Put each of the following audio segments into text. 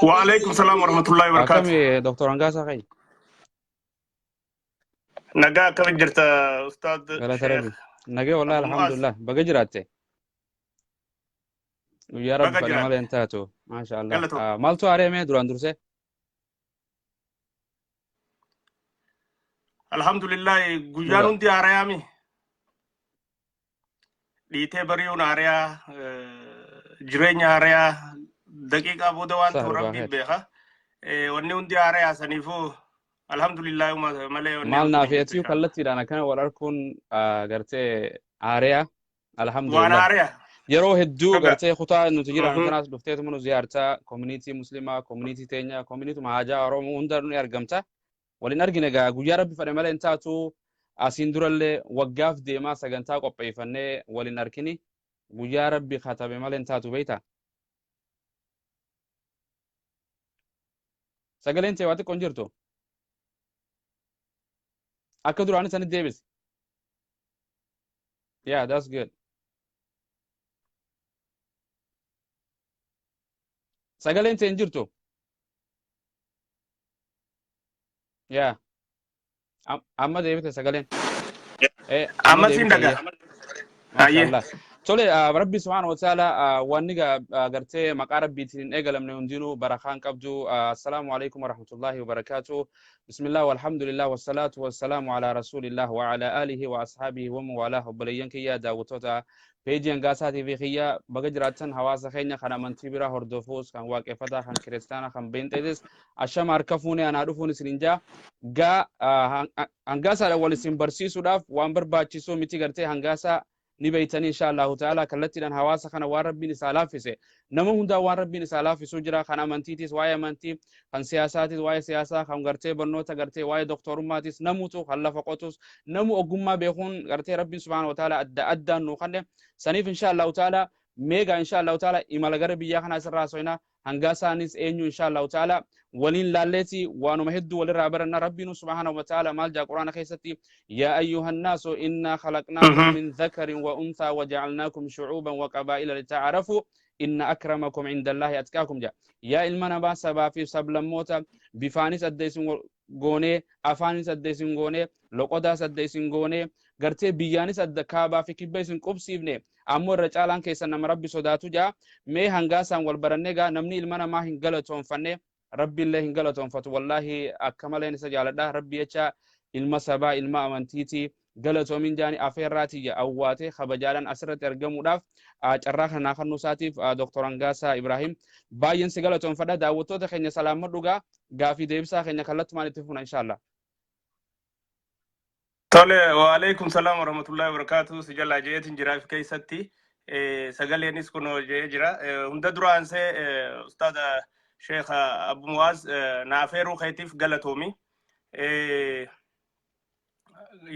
وعليكم السلام ورحمة الله وبركاته. كم دكتور أنقاسا خي نجا كم جرت أستاذ قال شيخ تربي نجي والله أبو الحمد معاذ لله بقى جراتي ويا رب بقى فدي جرات مال انتاتو ما شاء الله قلتو مالتو عليه مي دوران درسه الحمد لله نوغا جيانون دي أريامي ديته بريون أريا جرين أريا دقيقة بودوان تو سهل ربي باخير بيها ونيون دي أريا سنيفو الحمد لله وما ملأ ونيون مال كن إن نافيتيو شاء الله كلتي انا كان ولاركون غرتي عاريا الحمد وأنا لله أريا يرو هدو نجا غرتي خطا انه تجير انا كان دفتيت منو زيارتا كوميونيتي مسلمه كوميونيتي تينيا كوميونيتي مهاجا رومو هندر ارغمتا ولين ارغينغا غويا ربي فدي مال انتاتو اسيندرله وقاف ديما سغنتا قبيفنه ولين اركني غويا ربي خاتب مال انتاتو بيتا سغلنتي واتي كونجرتو اكدرو انا سند ديبس yeah that's good سغلنتي انجرتو yeah اما ديبت سغلن ايه اما أما ديبت سندقة ايه ما شاء أيه الله تولي ربي سبحانه وتعالى وانيغا غرتي مقارب بيتين ايغلم نوندينو برخان قبدو السلام عليكم ورحمه الله وبركاته بسم الله والحمد لله والصلاه والسلام على رسول الله وعلى اله واصحابه ومن والاه بلينك يا داوتوتا بيجين غاساتي في خيا بغجراتن حواسا خينا خنا منتبرا هردوفوس كان واقفتا كان كريستانا كان بنتيدس اشام اركفوني انا ادفوني سرينجا غا هنغاسا اول سيمبرسيسو داف وامبر باچيسو ميتي غرتي هنغاسا نبيتني إن شاء الله تعالى كلتي لنا هواسا خنا وربي نسالافسه نمو هندا وربي نسالافسه جرا خنا منتيتيس وايا منتي خن سياساتي وايا سياسة خن غرتي بنوتا غرتي وايا دكتور ماتيس نموتو خلا فقوتوس نمو أقوما بيخون غرتي ربي سبحانه وتعالى أدى نو خنده سنيف إن شاء الله تعالى ميغا إن شاء الله تعالى إمال غربي يا خنا سراسوينا هنغاسا نيس إنيو إن شاء الله تعالى ولين لالتي وانو مهدو ولرابرنا ربي سبحانه وتعالى مال جا قرآن خيستي يا أيها الناس إنا خلقناكم من ذكر وأنثى وجعلناكم شعوبا وقبائل لتعارفوا إن أكرمكم عند الله أتقاكم جا يا إلمنا باسبا في سبل موتا بفانيس أديسن غوني أفانيس أديسن غوني لقوداس أديسن غوني غرتي بيانيس أدكابا في كبيسن قبسيبني أمور رجالان كيسا نم ربي صداتو جا مي هنغاسا والبرنغا نمني إلمنا ما هنغلطون فني ربي الله هنغلطون فتو والله أكملين سجالة ربي يچا ilma sabaa ilma amantiiti galatoo min jaani afeerraati awwaate kabajaalan asirratti argamuudhaaf carraa kana kan nuusaatiif Dr. Angaasaa Ibrahim baay'een si galatoonfadha daawwattoota keenya salaama dhugaa gaafii deebisaa keenya kallattumaan itti fufna inshallah. Tole waalaikum salam warahmatullahi wabarakatuh sijalla jeetin jira fi keessatti sagaleenis kuno jee jira hunda duraan see ustaada Sheikh Abu Muaz naafeeruu keetiif galatoomi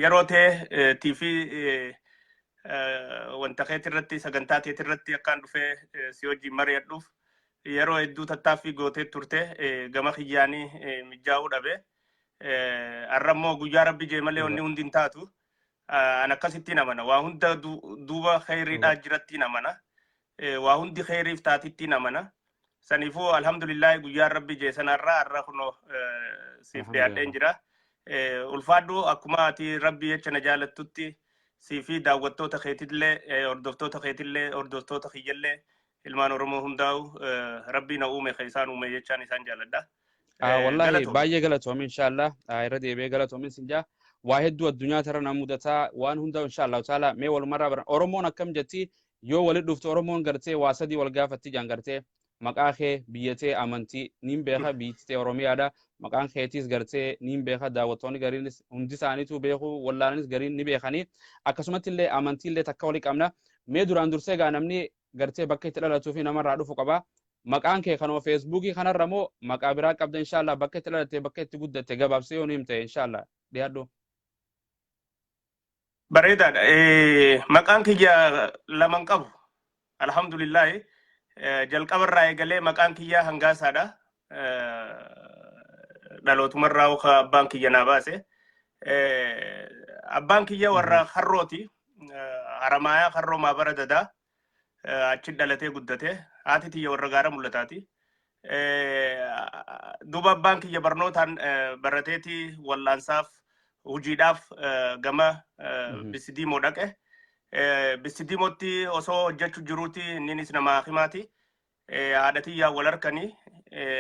yeroo ta'e TV wanta keetii irratti sagantaa teetii irratti akkaan dhufee si wajjin mari'adhuuf yeroo hedduu tattaaffii gootee turte gama kiyyaanii mijaa'uu dhabe arrammoo guyyaa rabbi jee malee wanni hundi hin taatu an akkasittiin amana waa hunda duuba khayriidhaa jirattiin amana waa hundi khayriif taatittiin amana saniifuu alhamdulillah guyyaa rabbi jee sanarraa arra kunoo siif dhiyaadheen jira ulfaadhu akkuma ati rabbi jecha na jaalattutti siifi daawwattoota keetillee hordoftoota keetillee hordoftoota kiyyallee ilmaan oromoo hundaa'u rabbi na uume keesaan uume jechaan isaan jaaladha. Wallahi baay'ee galatoom inshallah irra deebi'ee galatoomin sinjaa waa hedduu addunyaa tara na mudataa waan hundaa'u inshallah taala mee walumarraa baran oromoon akkam jetti yoo walit dhufte oromoon gartee waa sadii wal gaafatti jaan gartee maqaa kee biyyatee amantii niin beeka biyyatee oromiyaadha maqaan keetiis gartee niin beeka daawwattoonni gariinis hundi isaaniitu beeku wallaanis gariin ni beekanii akkasumatti illee amantii illee takka walii qabna mee duraan dursee gaa namni gartee bakka itti dhalatuu fi namarraa dhufu qaba maqaan kee kanoo feesbuukii kanarra moo maqaa biraa qabda inshallah bakka itti dhalatte bakka itti guddatte gabaabsee yoo ni himte inshallah dhiyaadhu. Bareedaadha maqaan kiyya laman qabu alhamdulillah jalqabarraa eegalee maqaan kiyyaa hangaasaadha dhalootumarraa oka abbaan kiyya naa baase abbaan kiyya warra harrooti haramaayaa harroo maabara dadaa achi dhalatee guddate haati tiyya warra gaara mul'ataati. Duuba abbaan kiyya barnootaan barateeti wallaansaaf hojiidhaaf gama Bisidiimoo dhaqe. Bisidiimootti osoo hojjechuu jiruuti innis nama hakimaati. Haadha tiyyaa wal harkanii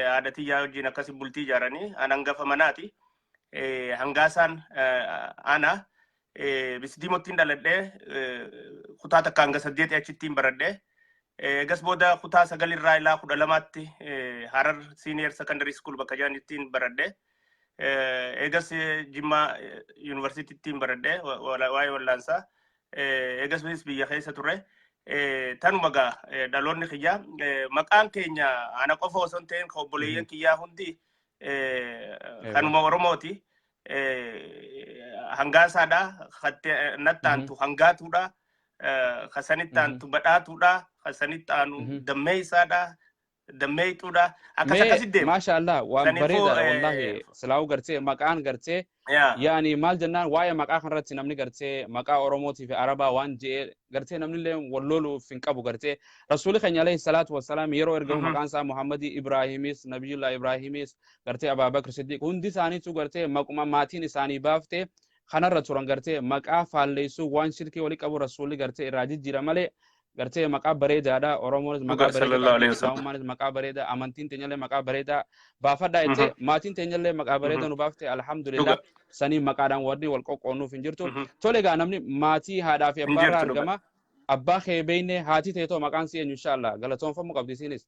haadha tiyyaa wajjin akkasii bultii ijaaranii an hangafa manaati. Hangaasaan ana Bisidiimoottiin dhaladhee kutaa takka hanga 8 achittiin baradhee. Egas booda kutaa 9 irraa ilaa 12tti Harar Senior Secondary School bakka jaanittiin baradhee. Egas Jimmaa Universityittiin baradhee waa'ee wallaansaa. Egas biyya keessa ture. Tanuma gaa dhaloonni kiyyaa maqaan keenya ana qofa osoo hin ta'in obboleeyyan kiyyaa hundi kanuma Oromooti. Hangaasaadha, nattaantu hangaatuudha, kasanittaantu badhaatuudha, kasanittaanu dammeeysaadha, dammeeytuudha. Akkas akkasi deema. Maashaallah waan bareedaadha wallahi silaawu gartee maqaan gartee yaani maal jennaan waa'ee maqaa kanarratti namni gartee maqaa Oromootii fi Arabaa waan je'ee gartee namni illee wallooluuf hin qabu gartee rasuulli keenya alayhi salaatu wassalaam yeroo ergamu maqaan isaa Muhammadii Ibraahimis Nabiyullah Ibraahimis gartee Abaabakr Siddiq hundi isaaniitu gartee maquma maatiin isaanii baaftee kanarra turan gartee maqaa faalleessuu waan shirkii walii qabu rasuulli gartee irraa jijjiira malee gartee maqaa bareedaadha Oromoonis maqaa bareedaa Islaamumaanis maqaa bareedaa amantiin teenyallee maqaa bareedaa baafadhaa jettee maatiin teenyallee maqaa bareedaa nu baaftee alhamdulillah sanii maqaadhaan warri wal qoqqoonnuuf hin jirtu. Tole egaa namni maatii haadhaa fi abbaa irraa argama abbaa kee beeyne haati teetoo maqaan si eenyu inshallah galatoonfamuu qabdi isiinis.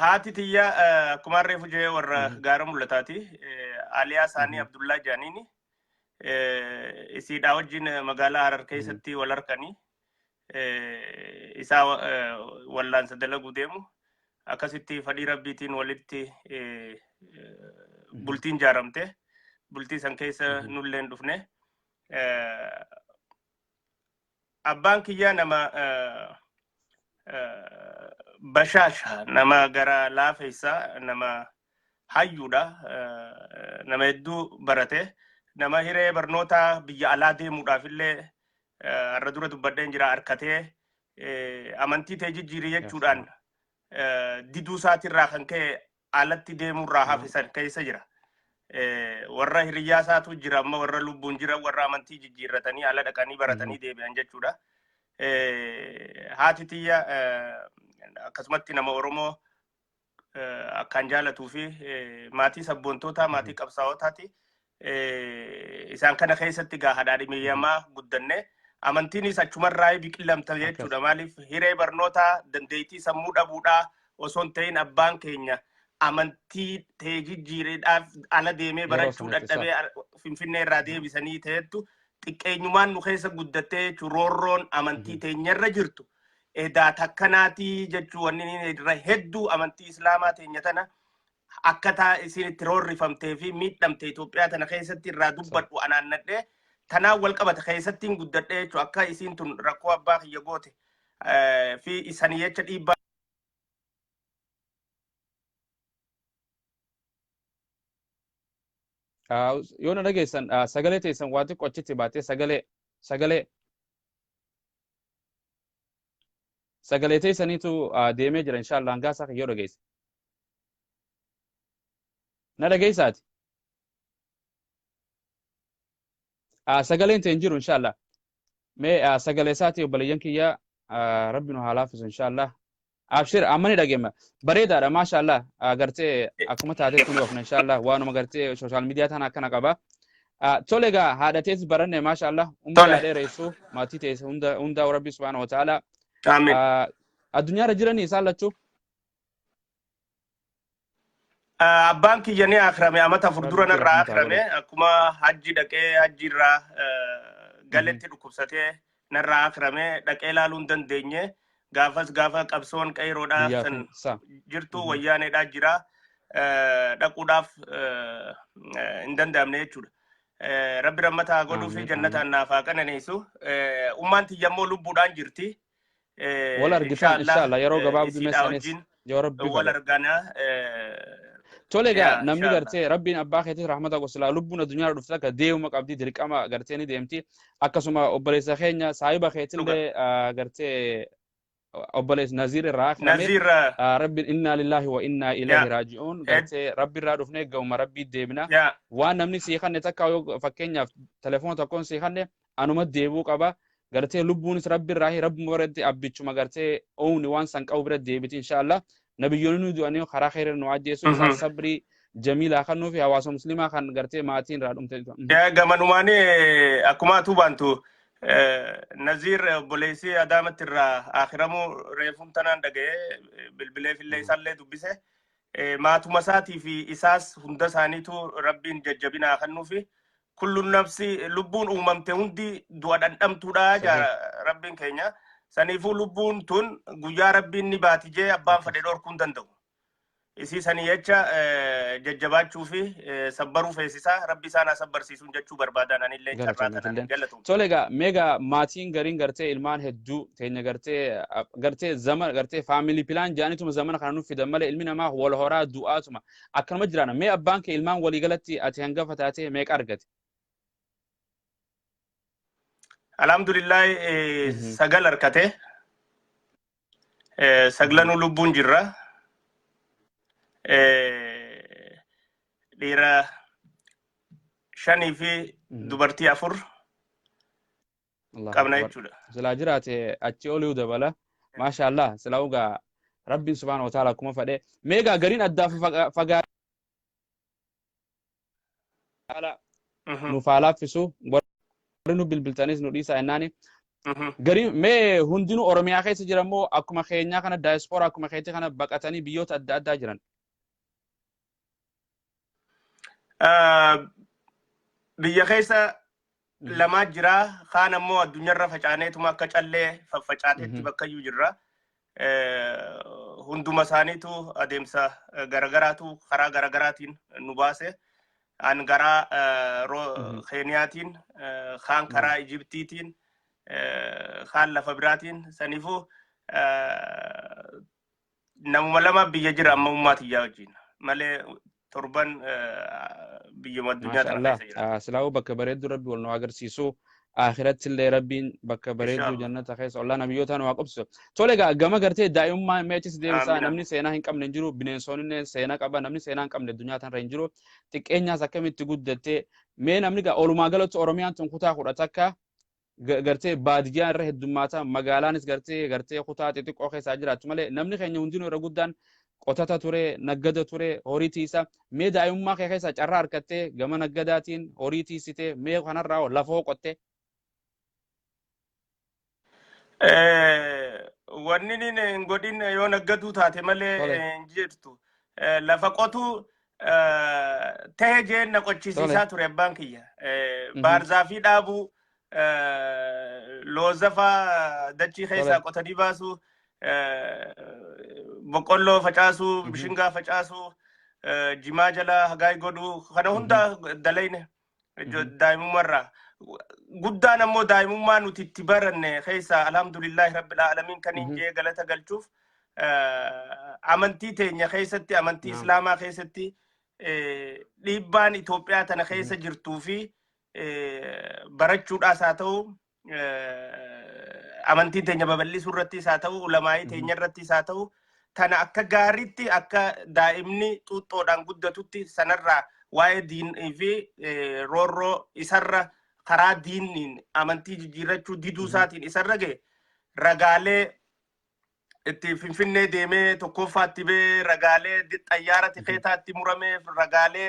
Haati tiyya akkuma reefu jee warra gaara mul'ataati. Aliyaa Saanii Abdullaa Jaaniini isiidhaa wajjin magaalaa Harar keessatti wal harkanii isaa wallaansa dalaguu deemu akkasitti fadhii rabbiitiin walitti bultiin jaaramte bultii san keessa nulleen dhufne abbaan kiyyaa nama bashaasha nama gara laafeessa nama hayyuudha nama hedduu barate nama hiree barnoota biyya alaa deemuudhaaf illee har'a dura dubbadheen jira harkatee amantii ta'e jijjiirii jechuudhaan diduu isaatirraa kan ka'e alatti deemuurraa hafisan keessa jira. Warra hiriyyaa isaatu jira amma warra lubbuun jira warra amantii jijjiirratanii ala dhaqanii baratanii deebi'an jechuudha. Haati tiyya akkasumatti nama Oromoo akkaan jaalatuu fi maatii sabboontotaa maatii qabsaa'otaati. Isaan kana keessatti gaa hadhaadhimiyyamaa guddanne amantiinis achumarraa biqilamta jechuudha. Maaliif hiree barnootaa dandeettii sammuu dhabuudhaa osoo hin ta'in abbaan keenya amantii ta'e jijjiireedhaaf ala deemee barachuu dadhabee Finfinnee irraa deebisanii ta'ettu xiqqeenyumaan nu keessa guddattee roorroon amantii teenyarra jirtu. Edaa takkanaatii jechuu wanni irra hedduu amantii Islaamaa teenya tana akkataa isin itti roorrifamtee fi miidhamte Itoophiyaa tana keessatti irraa dubbadhu anaannadhee tanaan wal qabata keessattiin guddadhee jechuudha. Akka isin tun rakkoo abbaa kiyya goote fi isanii jecha dhiibbaa. Yoo na dhageessan sagalee teessan waan xiqqoo achitti baatee sagalee teessaniitu deemee jira inshallah hangaasaa kan yoo dhageesse. Na dhageessaati. Sagaleen ta'e hin jiru inshallah. Mee sagalee isaati obboleeyyan kiyya rabbi nu haa laafisu inshallah. Abshir ammani dhageema bareedaadha maashaallah agartee akkuma taateetti nu ofna inshallah waanuma gartee social media tana akkana qaba. Tole egaa haadhatees baranne maashaallah ummaa dheeressu maatii teesse hunda rabbi subhaanahu wa ta'ala. Amiin. Addunyaarra jiranii isaan lachuu. Abbaan kiyya ni akrame amata furdura narraa akrame akkuma hajji dhaqee hajjiirraa galetti dhukkubsatee narraa akrame dhaqee ilaaluu hin dandeenye. Gaafa qabsoon qeeroodhaa san jirtu wayyaaneedhaa jira dhaquudhaaf hin danda'amne jechuudha. Rabbi rammataa godhuu fi jannataan naaf haa qananiisu. Ummaan tiyyammoo lubbuudhaan jirti. Wal argitan inshallah yeroo gabaabduu meessanis yoo rabbi wal argana. Tole egaa namni gartee rabbiin abbaa keetis rahmata gosilaa lubbuun addunyaa dhufte akka deemuma qabdi dirqama gartee ni deemti. Akkasuma obboleessa keenya saahiba keetillee gartee obbolees Naziir irraa filame نزير rabbi inna lillahi wa inna ilayhi يا raaji'uun هيد gartee rabbi irraa dhufnee ga'uma rabbii deebina يا waan namni sii kanne takka yoo fakkeenyaaf telefoona tokkoon sii kanne anuma deebuu qaba gartee lubbuunis rabbi irraa rabbi biratti abbichuma gartee oomni waan san qabu bira deebiti inshallah nabiyyoonni nu du'anii karaa khayrii nu ajjeesu isaa sabrii جميلة خنو في حواس مسلمة خن قرتي ماتين رادم تيجو يا جمانواني أكما توبانتو نزير بوليسي أدامة الرا آخرامو ريفهم تنان دقة بالبلي في اللي سالة دبسه ما تمساتي في إساس هندساني تو ربين ججبنا خنو في كل نفس لبون أممته هندي دوادن أم تودا جا ربين كينيا سنيفو لبون تون جوجا ربين نباتي جي أبان فدور كندن دو isi sani jecha jajjabachuu fi sabbaruu feesisaa rabbi isaana sabbarsiisuun jechuu barbaadan anillee carraatan galatu. Tolega mega maatiin gariin gartee ilmaan hedduu teenya gartee zaman gartee family plan jaanituma zamana kana nuuf fidan malee ilmi namaa wal horaa du'aatuma akkanuma jiraana mee abbaan kee ilmaan walii galatti ati hangafa taatee meeqa argate? Alhamdulillah sagal argate saglanuu lubbuun jirra. Dhiira 5 fi dubartii 4 qabna jechuudha. Silaa jiraate achi oluu dabala maasha Allah silaa ugaa rabbiin subhaanahu wa ta'ala akkuma fadhe meegaa gariin addaaf fagaala nuuf haa laaffisu warri nu bilbiltanis nu dhiisaa ennaani gariin mee hundinuu Oromiyaa keessa jirammoo akkuma keenyaa kana daayispooraa akkuma keetti kana baqatanii biyyoota adda addaa jiran. Biyya keessa lamaa jira kaan ammoo addunyaarra facaaneetuma akka callee faffacaateetti bakka iyyuu jirra. Hunduma isaaniitu adeemsa garagaraatu karaa garagaraatiin nu baase. An garaa Keeniyaatiin, kaan karaa Ijibtiitiin, kaan lafa biraatiin saniifuu namuma lama biyya jira amma ummaatiyyaa wajjin malee torban biyya addunyaa kana keessa jira. Silaa bakka bareedduu rabbi wal nu agarsiisu akhiratti illee rabbiin bakka bareedduu jannata keessa ollaa nabiyyoota nu waaqobsisu. Tole egaa gama gartee daa'imummaa meechis deebisaa namni seenaa hin qabne hin jiru bineensonni seenaa qaba namni seenaa hin qabne addunyaa tanarra hin jiru xiqqeenyaas akkamitti guddattee mee namni oolumaa galatti Oromiyaan tun kutaa 10 takka gartee baadiyyaa irra heddummaata magaalaanis gartee kutaa xixiqqoo keessaa jiraattu malee namni keenya hundinuu irra guddaan qotata ture naggada ture horii tiisa mee daa'imummaa kee keessa carraa argattee gama naggadaatiin horii tiisitee mee kanarraa lafoo qottee. Wanni hin godhin yoo naggaduu taate malee hin jirtu lafa qotuu ta'ee jeen na qochisiisaa ture abbaan kiyya baarzaafii dhaabuu loozafaa dachii keessaa qotanii baasuu boqqolloo facaasuu bishingaa facaasuu jimaa jala hagaay godhuu kana hunda dalayne daa'imummaarraa guddaan ammoo daa'imummaa nuti itti baranne keessaa alhamdulillahi rabbil aalamiin kan injee galata galchuuf amantii teenya keessatti amantii islaamaa keessatti dhiibbaan Itoophiyaa tana keessa jirtuu fi barachuudhaas haa ta'u amantii teenya babal'isuu irrattis haa ta'u ulamaa'ii teenya irrattis haa ta'u tana akka gaariitti akka daa'imni xuuxxoodhaan guddatutti sanarraa waa'ee diinii fi roorroo isarra karaa diiniin amantii jijjiirrachuu diduu isaatiin isarra ga'e ragaalee itti Finfinnee deemee tokkoffaatti bee ragaalee xayyaara tikeetaatti muramee ragaalee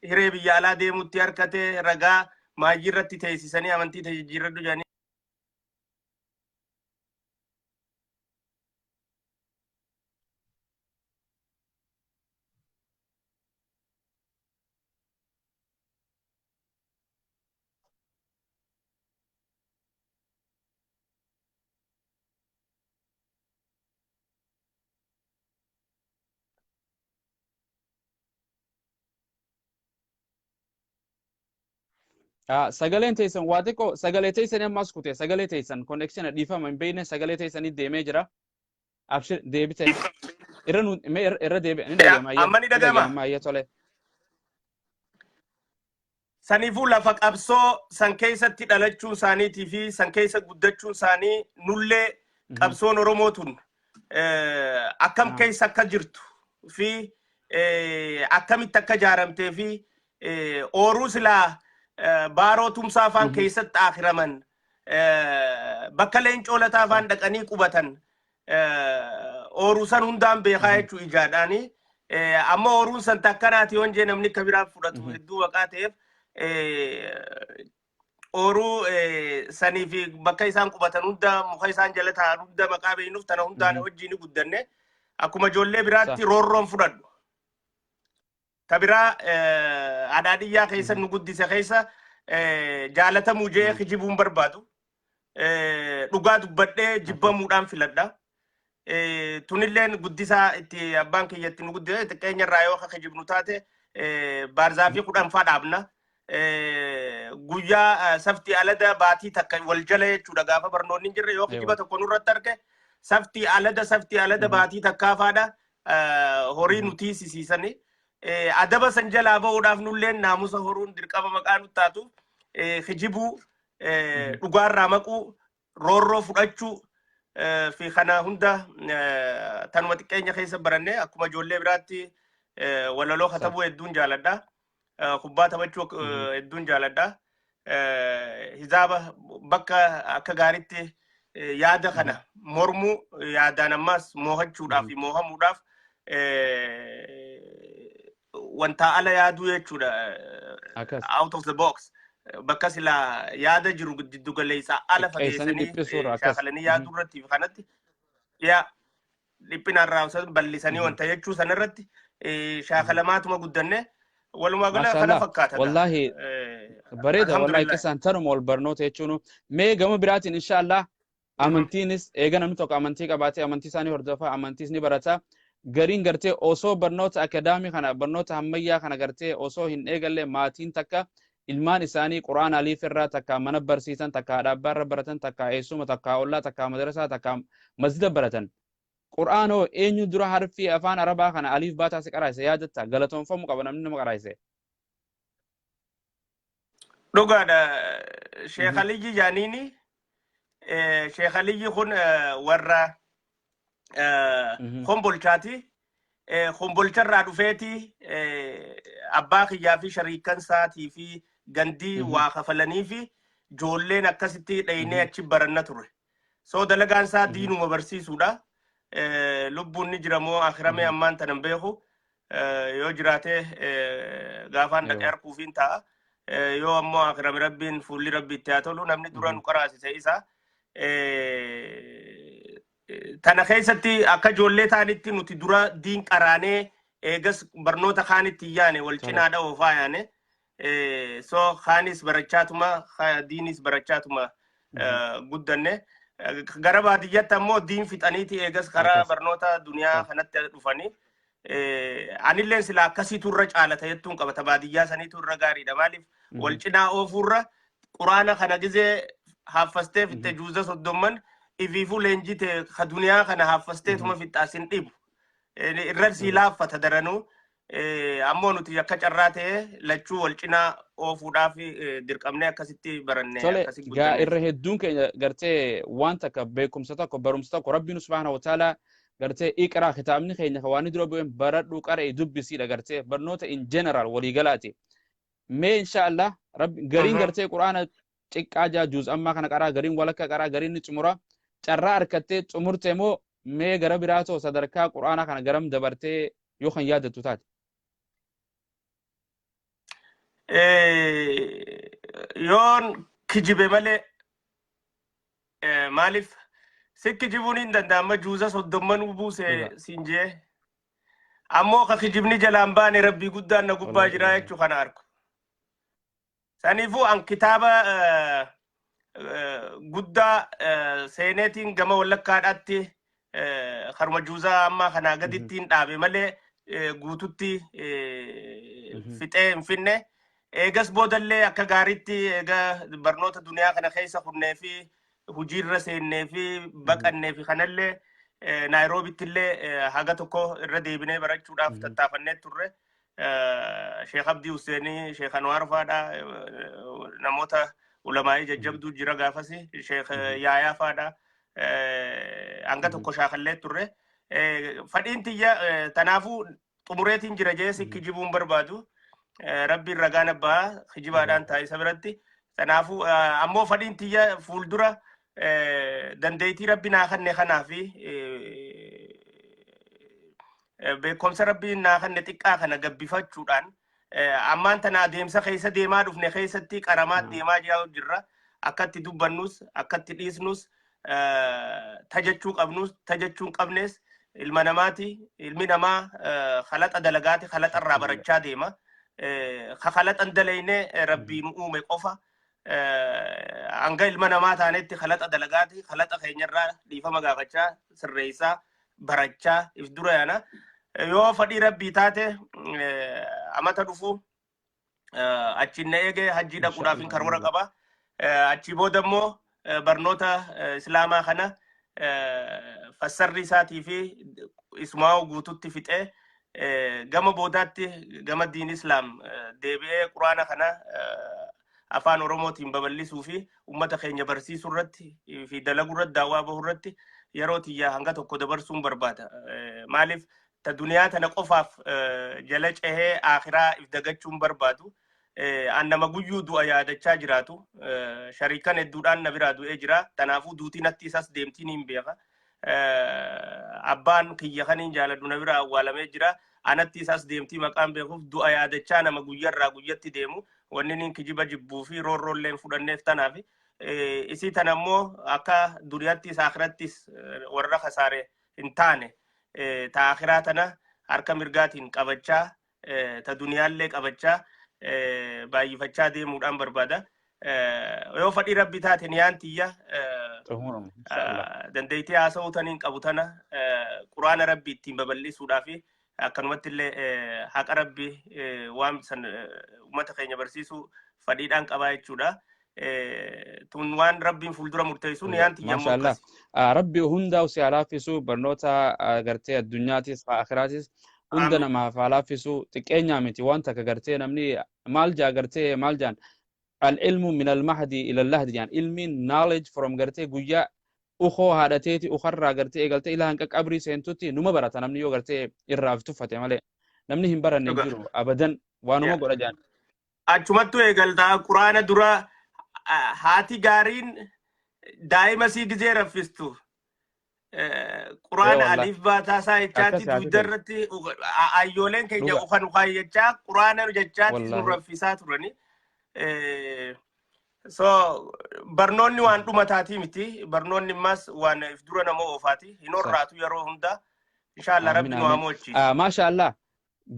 hiree biyya alaa deemutti harkatee ragaa maayii irratti teessisanii amantii jijjiirradhu jedhanii. Sagaleen teessan waa xiqqoo sagalee teessan ammas kute sagalee teessan connection dhiifama hin beekne sagalee teessanii deemee jira. Abshir deebite irra deebi'e ni dhaga'ama. Amma ni dhaga'ama. Tole. Saniifuu lafa qabsoo san keessatti dhalachuun isaaniitii fi san keessa guddachuun isaanii nullee qabsoon Oromootuun akkam keessa akka jirtu fi akkamitti akka jaaramtee fi ooruu silaa baaroo tumsaa afaan keessatti akhiraman bakka leencoo lataa afaan dhaqanii qubatan ooruu san hundaan beekaa jechuu ijaadhaanii amma ooruun san takkanaati yoon jee namni akka biraa fudhatu hedduu maqaa ta'eef ooruu sanii fi bakka isaan qubatan hunda muka isaan jala ta'an hunda maqaa beeynuuf tana hundaan wajjin guddanne akkuma ijoollee biraatti roorroon fudhadhu. Ta biraa adaadiyyaa keessa nu guddise keessa jaalatamuu jee kijibuun barbaadu. Dhugaa dubbadhee jibbamuudhaan filadha. Tunilleen guddisaa itti abbaan kiyyatti nu guddise xiqqeenya yoo akka kijibnu taate baarzaafii 10 faa dhaabna. Guyyaa saftii alada baatii takka wal jala jechuudha gaafa barnoonni jirre yoo kijiba tokko nurratti arge saftii alada baatii takkaa faadha horii nuti sisiisanii adaba san jalaa ba'uudhaaf nulleen naamusa horuun dirqama maqaa nu taatu kijibuu dhugaarraa maquu roorroo fudhachuu fi kana hunda tanuma xiqqeenya keessa baranne akkuma ijoollee biraatti walaloo katabuu hedduun jaaladha. Kubbaa taphachuu hedduun jaaladha. Hizaaba bakka akka gaariitti yaada kana mormuu yaadaan ammas moohachuudhaaf moohamuudhaaf wanta ala yaaduu jechuudha. Out of the box. Bakka silaa yaada jiru giddu galeessaa ala fageessanii shaakalanii yaaduu irratti fi kanatti dhiphinarraa bal'isanii wanta jechuu sanarratti shaakalamaatuma guddanne. Walumaa gala kana fakkaata. Wallahi bareeda wallahi qisaan tanuma wal barnoota jechuun mee gama biraatiin inshallah amantiinis eega namni tokko amantii qabaatee amantii isaanii hordofaa amantiis ni barata. Gariin gartee osoo barnoota akadaamii kana barnoota ammayyaa kana gartee osoo hin eegalle maatiin takka ilmaan isaanii quraan aliif irraa takka mana barsiisan takka dhaabbaarra baratan takka eessuma takka ollaa takka madrasaa takka masjida baratan. Quraanoo eenyu dura harfi afaan arabaa kana aliif baataa si qaraayse yaadatta galatoonfamuu qaba namni nama qaraayse. Dhugaadha Sheekh Aliyyi Jaaniini Sheekh Aliyyi kun warra Kombolchaati. Kombolcharraa dhufeeti abbaa kiyyaa fi shariikan isaatii fi gandii waa kafalanii fi ijoolleen akkasitti dhaynee achi baranna ture. So dalagaan isaa diinuma barsiisuudha. Lubbuun ni jira moo akhiramee ammaan tanan beeku yoo jiraate gaafaan dhaqee harkuufiin ta'a yoo ammoo akhirame rabbiin fuulli rabbi itti haa tolu namni dura nu qaraasise isa tana keessatti akka ijoollee taanitti nuti dura diin qaraanee eegas barnoota kaanitti yaane wal cinaadha oofaa yaane so kaanis barachaatuma diinis barachaatuma guddanne. Gara baadiyyatti ammoo diin fixaniiti eegas karaa barnoota duniyaa kanatti dhufanii anilleen sila akkasiitu irra caalata jettuun qabata baadiyyaa saniitu irra gaariidha maaliif wal cinaa oofuurra quraana kana gizee haaffastee fitte juuza 30 ifiifuu leenjite ka duniyaa kana haaffasteetuma fixaasin dhibu irra sii laaffata daranuu ammoo nuti akka carraa ta'e lachuu wal cinaa oofuudhaaf dirqamnee akkasitti baranne akkasitti gaa irra hedduun keenya gartee waan takka beekumsa tokko barumsa tokko rabbiin subhaanahu wa ta'ala gartee iqraa kitaabni keenya waan dura bu'een baradhu qara'e dubbisiidha gartee barnoota in general walii galaati mee inshallah rabbi gariin gartee quraana xiqqaa jaajuuz amma kana qaraa gariin walakka qaraa gariin ni xumura carraa harkattee xumurte moo mee gara biraatoo sadarkaa quraana kana garam dabartee yoo kan yaadattu taate. Yoon kijibe malee maaliif si kijibuun hin danda'ama juuza 30 buuse siinjee ammoo ka kijibni jalaan baane rabbii guddaan na gubbaa jira jechuu kana arku. Saniifuu an kitaaba guddaa seeneetiin gama wallakkaadhaatti harma juuzaa amma kanaa gadittiin dhaabe malee guututti fixee hin finne. Eegas boodallee akka gaariitti eega barnoota duniyaa kana keessa kunnee fi hojiirra seennee fi baqannee fi kanallee Naayiroobitti illee haga tokko irra deebinee barachuudhaaf tattaafannee turre. Sheekh Abdii Huseenii, Sheekh Anwaar faadha namoota ulamaa'ii jajjabduu jira gaafasi. Sheekh Yaayaa faadha anga tokko shaakallee turre fadhiin tiyya tanaafu xumureetiin jira jeesi kijibuun barbaadu rabbiin ragaan abbaa kijibaadhaan taa'isa biratti tanaafu ammoo fadhiin tiyya fuuldura dandeetii rabbi naa kanne kanaafi beekumsa rabbiin naa kanne xiqqaa kana gabbifachuudhaan ammaan tana adeemsa keessa deemaa dhufne keessatti qaramaa deemaa jirra akkatti dubbannus akkatti dhiisnus tajachuu qabnus tajachuu qabnes ilma namaati ilmi namaa khalaqa dalagaati khalaqa irraa barachaa deema khalaqa dalayne rabbiin uume qofa anga ilma namaa taanetti khalaqa dalagaati khalaqa keenyarraa dhiifama gaafachaa sirreessaa barachaa if dura yana yoo fadhii rabbii taate amata dhufu achinna eege hajjii dhaquudhaaf hin karoora qaba achi booda immoo barnoota islaamaa kana fassarri isaatii fi ismaa guututti fixee gama boodaatti gama diin islaam deebi'ee quraana kana afaan oromootiin babal'isuu fi ummata keenya barsiisuu irratti fi dalaguu irratti daawwaa bahuu irratti yeroo tiyyaa hanga tokko dabarsuun barbaada maaliif ta duniyaa tana qofaaf jala cehee akhiraa if dagachuun barbaadu annama guyyuu du'a yaadachaa jiraatu shariikan hedduudhaan na biraa du'ee jira tanaafuu duutiin atti isas deemtiin hin beeka abbaan kiyya kaniin jaaladhu na biraa awwaalamee jira anatti isas deemtii maqaan beekuuf du'a yaadachaa nama guyyarraa guyyatti deemu wanni nin kijiba jibbuu fi roorroolleen fudhanneef tanaaf isii tan ammoo akka duniyaattis akhirattis warra kasaare hin taane ta akhiraa tana harka mirgaatiin qabachaa ta duniyaallee qabachaa baay'ifachaa deemuudhaan barbaada yoo fadhii rabbi taate niyaan tiyya dandeettii haasa'uu taniin qabu tana quraana rabbi ittiin babal'isuudhaaf akkanumatti illee haqa rabbi waan san ummata keenya barsiisuu fadhiidhaan qabaa jechuudha tun waan rabbiin fuuldura murteessu niyaan tiyya maashaallah rabbi hundaa usi alaafisu barnoota gartee addunyaatis akhiraatis hunda namaaf alaafisu xiqqeenyaa miti wanta ka gartee namni maal jaa gartee maal jaan العلم من المهدي إلى اللهد يعني علمي knowledge from gartee guyyaa ukhoo haadhateeti ukharraa gartee eegaltee ilaa hanqa qabrii seentutti numa barata namni yoo gartee irraaf tuffate malee namni hin baranne jiru abadan waanuma godha jaan achumattu eegaltaa quraana dura haati gaariin daa'ima sii gizee raffistu quraana alif baataasaa jechaatti duudarratti ayyooleen keenya ukan ukayyachaa quraana jechaatti sun raffisaa turani so barnoonni waan dhumataatii miti barnoonni mas waan if dura nama oofaati hin horraatu yeroo hunda inshallah rabbi nu amochi maashaallah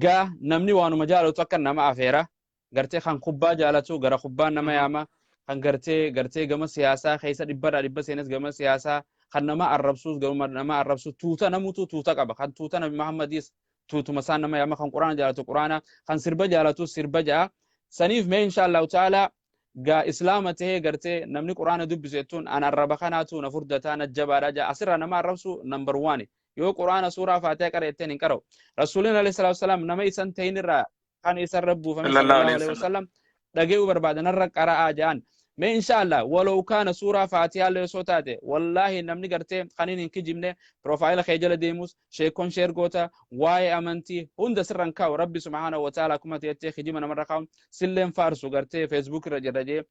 gaa namni waanuma jaalatu akka nama afeera gartee kan kubbaa jaalatu gara kubbaan nama yaama kan gartee gama siyaasaa keessa dhibba seenes gama siyaasaa kan nama arrabsuus gama nama arrabsu tuuta namutu tuuta qaba kan tuuta nabi muhammadis tuutuma isaan nama yaama kan quraana jaalatu quraana kan sirba jaalatu sirba jaa saniif mee inshallah taala ga islaama tahee gartee namni quraana dubbisu jettuun an arraba kanaatu na furdataa na jabaadha jaa asirra nama arrabsu number 1 yoo quraana suuraa faatiha qareetteen hin qara'u rasuulin alayhi salatu wasalam nama isan tahin irraa kan isan rabbuufame sallallahu alayhi wasallam dhagee'uu barbaadan irra qara'aa jaan mee inshallah walau kana suuraa faatiha lee soo taate wallahi namni gartee kaniin hin kijibne profaayila kee jala deemus sheekon sheer goota waa'ee amantii hunda sirran kaa'u rabbi subhaanahu wa ta'ala akkuma jettee kijima namarra kaa'u silleen faarsu gartee facebook irra jirra jee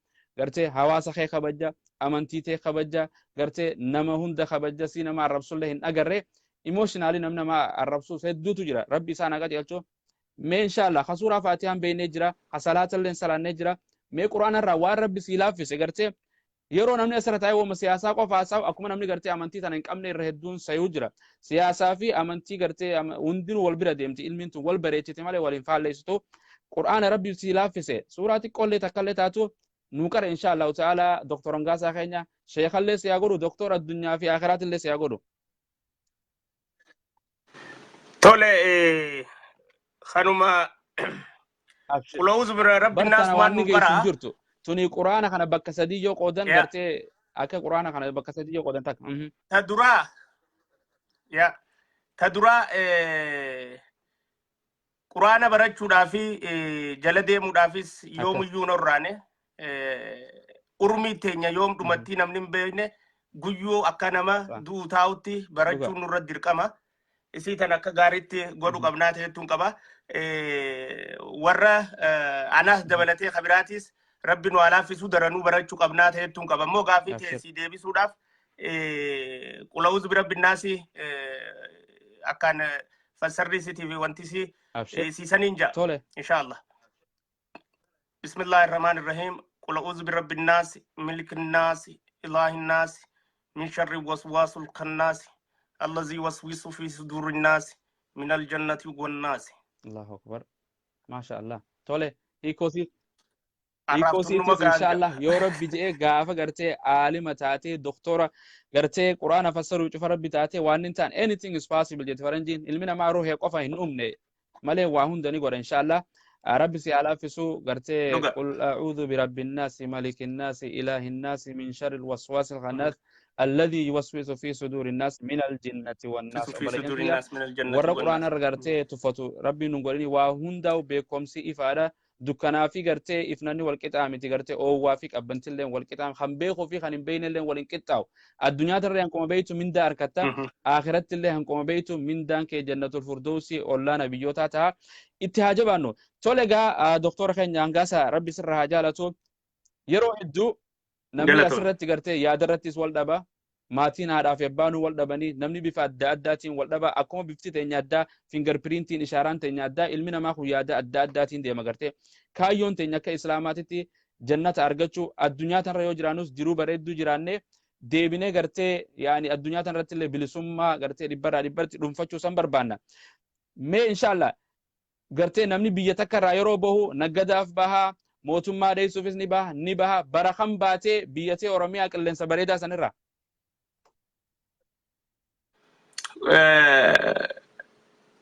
gartee hawaasa kee kabajja amantii tee kabajja gartee nama hunda kabajja si nama arrabsullee hin agarre emotionally namni nama arrabsuus hedduutu jira rabbi isaan haqa jeelchoo mee inshallah ka suuraa faatihaan beeynee jira ka salaatallee salaannee jira mee quraana irraa waan rabbi sii laaffise gartee yeroo namni asirra taa'ee wama siyaasaa qofa haasaa'u akkuma namni gartee amantii tana hin qabne irra hedduun sayuu jira siyaasaa fi amantii gartee hundinuu wal bira deemti ilmiin tun wal bareechite malee waliin faalleessitu quraana rabbi sii laaffise suuraa xiqqoollee takkallee taatu nuu qara inshallah ta'ala doktor Angaasaa keenya sheekallee siyaa godhu doktor addunyaa fi akhiraatillee siyaa godhu tole khanuma Ulawuz bira rabbi nas waan nu qara jirtu tuni quraana kana bakka sadii yoo qoodan gartee akka quraana kana bakka sadii yoo qoodan tak ta dura quraana barachuudhaaf jala deemuudhaafis yoomuyyuu norraane urmii teenya yoom dhumatti namni hin beekne guyyuu akka nama du'u taa'utti barachuun nurra dirqama. Isii tan akka gaariitti godhu qabnaa ta'ettuun qaba. Warra anas dabalatee kabiraatis rabbi nu alaafisu daranuu barachuu qabnaa ta'ettuun qaba. Ammoo gaafii teessii deebisuudhaaf qula'uuzu bira binnaasi akkaan fassarri isitiif wanti siisaniin ja'a. Inshaallah. Bismillaahi irrahmaani irrahiim. qula'uuzu bira binnaasi milkinnaasi ilaahinnaasi min sharri waswaasul kannaasi. الذي يوسوس في صدور الناس من الجنة والناس. الله أكبر ما شاء الله. تولي إيكوسي إن شاء الله يا رب جئ غافة قرتي عالمة تاتي دكتورة قرتي قرآن فسر وشوف ربي تاتي وانتان anything is possible جت فرنجين علمنا ما روح يقفه إن أمني ملء واهون دني قر إن شاء الله ربي سيعلى في سو قرتي قل أعوذ برب الناس ملك الناس إله الناس من شر الوسواس الخناس الذي يوسوس في صدور الناس من الجنة والناس. ورا القرآن رجعتي تفتو ربي نقولني وهندا وبكم سي إفادة دكنا في قرتي إفناني والكتاب متي قرتي أو وافق أبنت لهم والكتاب خم بيخو في خن بين لهم والكتاب الدنيا ترى أنكم بيتو من دار كتا آخرت اللي أنكم بيتو من دان كجنة الفردوسي أولا نبيوتها اتهاج بانو تولجا دكتور خن يانغاسا ربي سرها جالتو يروح الدو namni asirratti gartee yaadarrattis wal dhaba maatiin haadhaaf abbaanuu wal dhabanii namni bifa adda addaatiin wal dhaba akkuma bifti teenya addaa fingerprintiin ishaaraan teenya addaa ilmi namaa kun yaada adda addaatiin deema gartee kaayyoon teenya akka islaamaatitti jannata argachuu addunyaa tanarra yoo jiraanus jiruu bareedduu jiraannee deebinee gartee yaani addunyaa tanarratti illee bilisummaa gartee dhibbarraa dhibbatti dhuunfachuu san barbaanna mee inshallah gartee namni biyya takkarraa yeroo bahu naggadaaf bahaa mootummaa dheessuufis ni baha barakan baatee biyyatee Oromiyaa qilleensa bareedaa sanirra.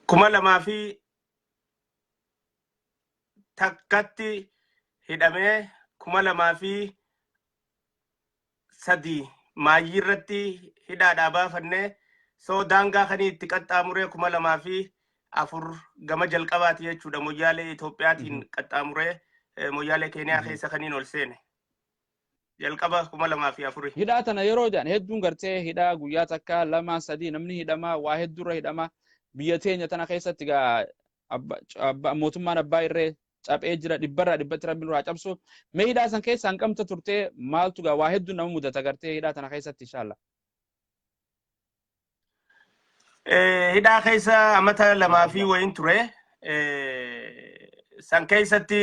Kuma lamaa fi takkatti hidhamee 2003 maayii irratti hidhaadhaa baafannee soo daangaa kanii itti qaxxaamuree 2004 gama jalqabaati jechuudha moyyaalee Itoophiyaatiin qaxxaamuree moyyaalee Keeniyaa keessa kaniin ol seene jalqaba 2004. Hidhaa tana yeroo jaan hedduun gartee hidhaa guyyaa takka 2-3 namni hidhama waa hedduurra hidhama biyya teenya tana keessatti mootummaan abbaa irree caphee jira dhibbarraa dhibbatti rabbiin irraa cabsu mee hidhaa san keessa hanqamta turtee maaltu gaa waa hedduun nama mudata gartee hidhaa tana keessatti inshallah. Hidhaa keessa amata 2 fi wayin ture san keessatti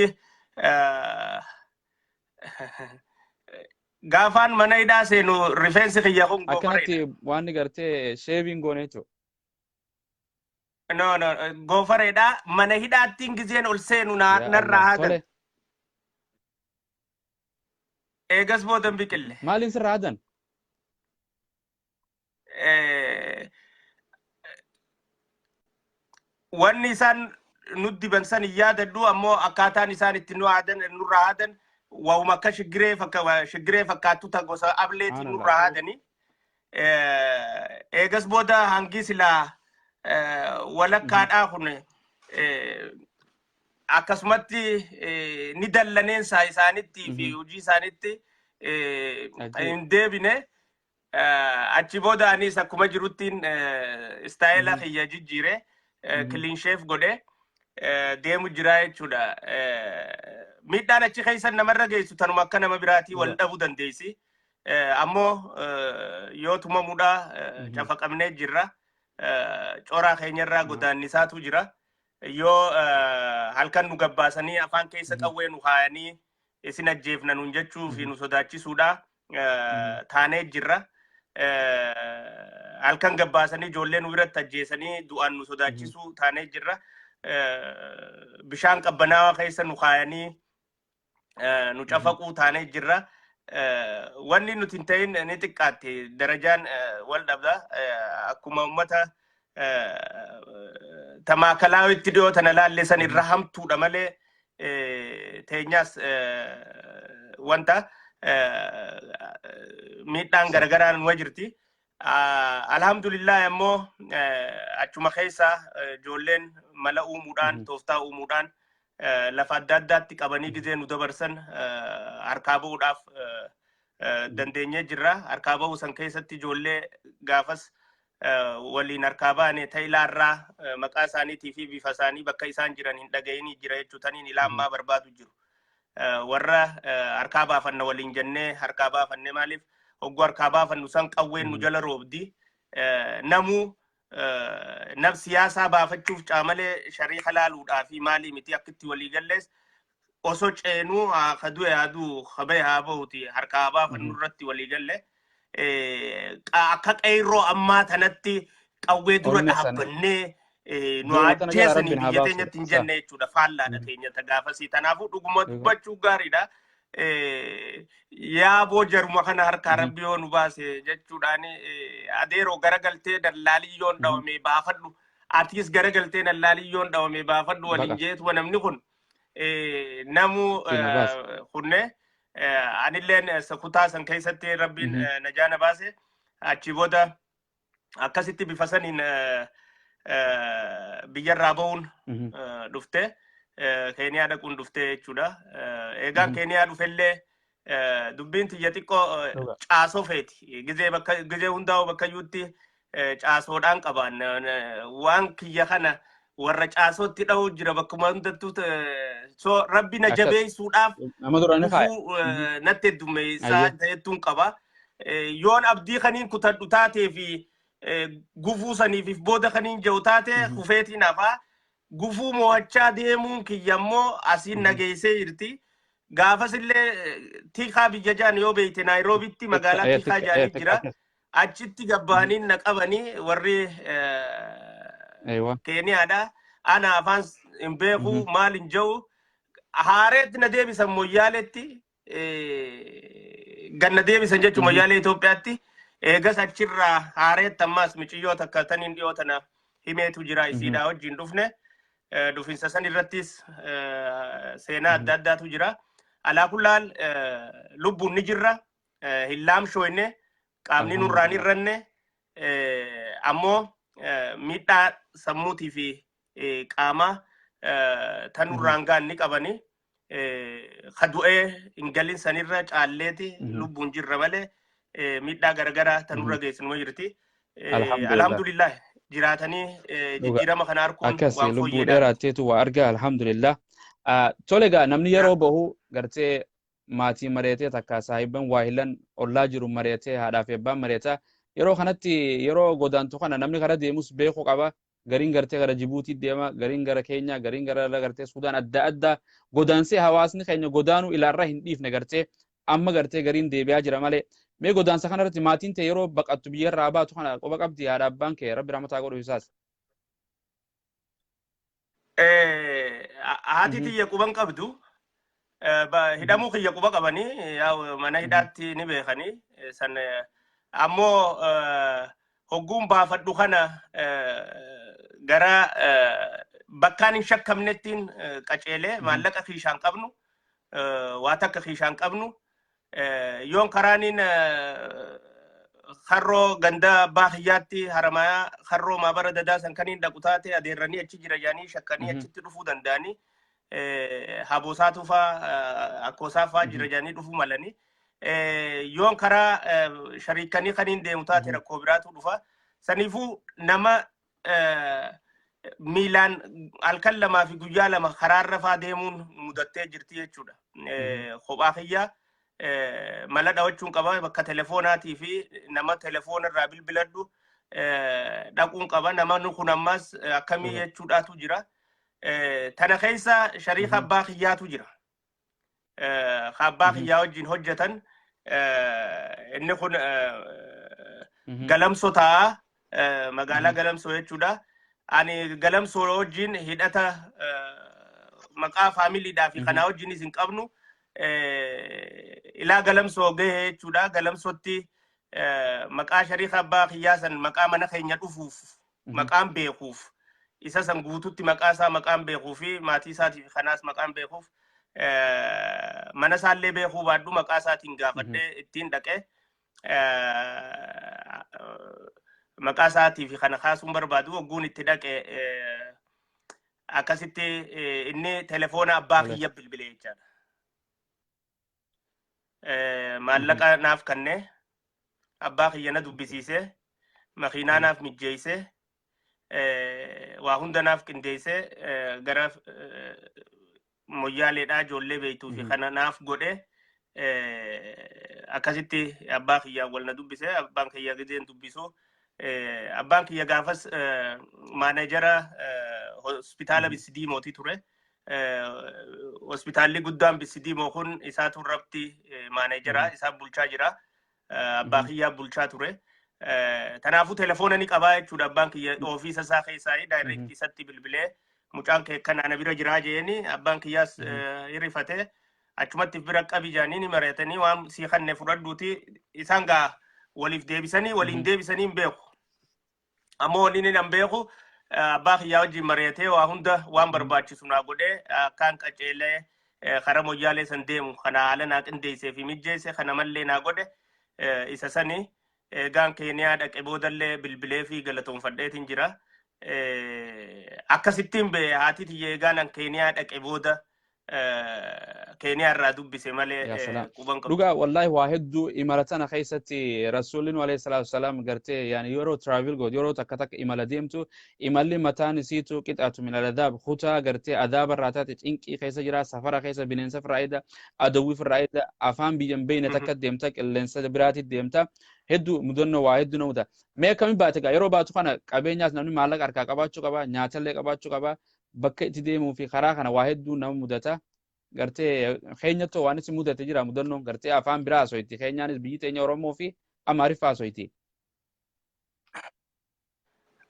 gaafaan mana hidhaa seenu rifeensi kiyya kun akkanatti waan gartee shaving goone jechuudha. No goofareedha mana hidhaattiin gizeen ol seenu narraa hadan eegas boodan biqille maaliin sirraa hadan wanni isaan nutti bansan yaadadhu ammoo akkaataan isaan itti nurraa hadan waa'uma akka shigiree fakkaattu ta gosa ableetiin nurraa hadani eegas booda hangi silaa walakkaadhaa kun akkasumatti ni dallaneensa isaanitti fi hojii isaanitti hin deebine achi booda anis akkuma jiruttiin istaayila kiyya jijjiire clean shave godhe deemu jira jechuudha. Miidhaan achi keessan namarra geessu tanuma akka nama biraatii wal dhabuu dandeessi. Ammoo yoo tumamuudha cafaqamnee jirra. Coraa keenyarraa godaannisaatu jira. Yoo halkan nu gabbaasanii afaan keessa qawwee nu haayanii isin ajjeefna nuun jechuu fi nu sodaachisuudha taanee jirra. Halkan gabbaasanii ijoollee nu biratti ajjeesanii du'aan nu sodaachisuu taanee jirra. Bishaan qabbanaawaa keessa nu haayanii nu cafaquu taanee jirra. Wanni nuti hin ta'in ni xiqqaatte darajaan wal dhabda akkuma ummata tamaakalaawitti dhiyoo tana laallesan irra hamtuudha malee teenyaas wanta miidhaan garagaraan nu jirti. Alhamdulillah ammoo achuma keessa ijoolleen mala uumuudhaan tooftaa uumuudhaan lafa adda addaatti qabanii gizee nu dabarsan harkaa bu'uudhaaf dandeenye jirra harkaa ba'uu san keessatti ijoollee gaafas waliin harkaa baane taayilaarraa maqaa isaaniitii fi bifa isaanii bakka isaan jiran hin dhaga'inii jira jechuutaniin ilaa ammaa barbaadu jiru. Warra harkaa baafanna waliin jennee harkaa baafanne maaliif hogguu harkaa baafannu san qawween nu jala roobdi namuu nam siyaasaa baafachuuf caamalee shariika laaluudhaa fi maalii miti akkitti walii gallees osoo ceenuu kaduu yaaduu kabee haa bahuti harkaa baafannu irratti walii galle akka qeyroo ammaa tanatti qawwee dura dhaabbannee nu ajjeesanii biyya teenyatti hin jenne jechuudha faallaadha teenyata gaafasii tanaafuu dhuguma dubbachuu gaariidha. Yaaboo jaruma kana harkaa rabbi yoo nu baase jechuudhaan adeeroo garagaltee dallaaliyyoon dhawame baafadhu atiis garagaltee dallaaliyyoon dhawame baafadhu waliin jeetu namni kun namu kunne anilleen kutaa san keessatti rabbiin najaana baase achi booda akkasitti bifa saniin biyyarraa ba'uun dhufte Keeniyaa dhaquun dhufte jechuudha. Eegaan Keeniyaa dhufellee dubbiin tiyya xiqqoo caasoo feeti. Gizee hundaa'u bakka iyyuutti caasoodhaan qaban. Waan kiyya kana warra caasootti dha'uu jira bakkuma hundattuu so rabbi na jabeessuudhaaf natti heddummeessaa ta'ettuun qaba. Yoon abdii kaniin kutadhu taatee fi gufuu saniif booda kaniin jiru taate kufeetiin hafaa. Gufuu mo'achaa deemuun kiyyammoo asiin nageessee jirti. Gaafas illee tiikaa biyya jaan yoo beekte Naayiroobitti magaalaa tiikaa jaanii jira. Achitti gabbaaniin na qabanii warri Keeniyaadha. Ana afaan hin beeku maal hin jiru. Haareetti na deebisan Moyyaaleetti. Ganna deebisan jechuun Moyyaalee Itoophiyaatti. Eegas achirraa haareetti ammaas miciyyoota akka taniin dhiyootana himeetu jira isiidhaa wajjin dhufne. Dhufinsa san irrattis seenaa adda addaatu jira. Alaa kullaal lubbuun ni jirra. Hin laamshoyne qaamni nurraan hirranne ammoo miidhaa sammuutii fi qaamaa tan nurraan gaan ni qabani. Kadu'ee hin galin sanirra caalleeti lubbuun jirra malee miidhaa garagaraa tan nurra geessinu jirti. Alhamdulillah. Jiraatanii jijjiirama kana arguun akkasii lubbuu dheeraatteetu waa argaa alhamdulillah. Tole egaa namni yeroo bahu gartee maatii mareetee takka saahiban waa hilan ollaa jiru mareetee haadhaaf abbaan mareetaa yeroo kanatti yeroo godaantu kana namni karaa deemus beekuu qaba. Gariin gartee gara Jibuutii deema, gariin gara Keenyaa, gariin gara gartee Sudaan adda addaa godaansee hawaasni keenya godaanuu ilaarra hin dhiifne gartee amma gartee gariin deebi'aa jira malee. Mee godaansa kanarratti maatiin ta'e yeroo baqattu biyyarraa baatu kana qoba qabdi haadha abbaan kee rabbi rahmataa godhu isaas. Haati tiyya quban qabdu hidhamuu kiyya quba qabanii mana hidhaatti ni beekanii san ammoo hogguun baafadhu kana gara bakkaan hin shakkamnettiin qaceelee maallaqa kiishaan qabnu waa takka kiishaan qabnu. Yoon karaaniin harroo ganda baahiyyaatti haramaya harroo maabara dadaa san kaniin dhaqu taate adeerranii achi jira jaanii shakkanii achitti dhufuu danda'anii haboosaatu faa akkoosaa faa jira jaanii dhufuu malanii yoon karaa shariikanii kaniin deemu taate rakkoo biraatu dhufa saniifuu nama miilaan halkan lamaa fi guyyaa lama karaarra faa deemuun mudattee jirti jechuudha. Kophaa kiyyaa mala dhawachuun qaba bakka telefoonaatii fi nama telefoonarraa bilbiladhu dhaquun qaba namoonni kun ammas akkamii jechuudhaatu jira. Tana keessa shariika abbaa kiyyaatu jira. Abbaa kiyyaa wajjin hojjetan inni kun galamsoo ta'a magaalaa galamsoo jechuudha. Ani galamsoo wajjin hidhata maqaa faamiliidhaa fi kanaa wajjinis hin qabnu. Ilaa galamsoo gahee jechuudha. Galamsootti maqaa shariika abbaa kiyyaa san maqaa mana keenya dhufuuf maqaan beekuuf isa san guututti maqaa isaa maqaan beekuu fi maatii isaatiif kanaas maqaan beekuuf mana isaallee beekuu baadhu maqaa isaatiin gaafadhee ittiin dhaqee maqaa isaatiif kana kaasuun barbaadu ogguun itti dhaqee akkasitti inni telefoona abbaa kiyya bilbilee jechaadha. maallaqa naaf kanne abbaa kiyya na dubbisiise makiinaa naaf mijjeeyse waa hunda naaf qindeeyse gara moyyaaleedhaa ijoollee beektuu fi kana naaf godhe akkasitti abbaa kiyyaa wal na dubbise abbaan kiyya gideen dubbisu abbaan kiyya gaafas maanejara hospitaala Bisidiimootii ture. Hospitaalli guddaan Bisidiimoo kun isaatu rabti maanejara isaa bulchaa jira. Abbaa kiyyaa bulchaa ture. Kanaafuu telefoona ni qabaa jechuudha abbaan kiyya ofiisa isaa keessaa daayirektii isatti bilbilee mucaan kee kana na bira jiraa jeeni abbaan kiyyaas hirrifatee achumatti bira qabi jaanii mari'atanii waan sii kanne fudhadhuuti isaan gaa waliif deebisanii waliin deebisanii hin beeku. Ammoo waliin hin beeku abbaa kiyyaa wajjin mari'atee waa hunda waan barbaachisu naa godhee akkaan qaceelee karaa moyyaalee san deemu kana haala naa qindeessee fi mijjeesse kana mallee naa godhe isa sanii gaan Keeniyaa dhaqee boodallee bilbilee fi galatoonfadheetiin jira. Akkasittiin bee haati tiyyee gaan Keeniyaa dhaqee booda Keeniyaa irraa dubbise malee quban qabu. Dhugaa wallahi waa hedduu imalatana keessatti rasuulli alayhi salaatu wasalaam gartee yani yeroo travel god yeroo takka takka imala deemtu imalli mataan isiitu qixaatu min al-adab khutaa gartee adaaba irraa taate cinqii keessa jira safara keessa bineensa firraa'ida adawwii firraa'ida afaan biyyan beeyna takka deemta qilleensa biraatti deemta hedduu mudannoo waa hedduu namuta mee kami baate gaa yeroo baatu kana qabeenyaas namni maallaqa harkaa qabaachuu qaba nyaatallee qabaachuu qaba bakka itti deemuu fi karaa kana waa hedduu nama mudata gartee keenyatoo waan isin mudate jira mudannoon gartee afaan biraa soyti keenyaanis biyyi teenya Oromoo fi Amaariffaa soyti.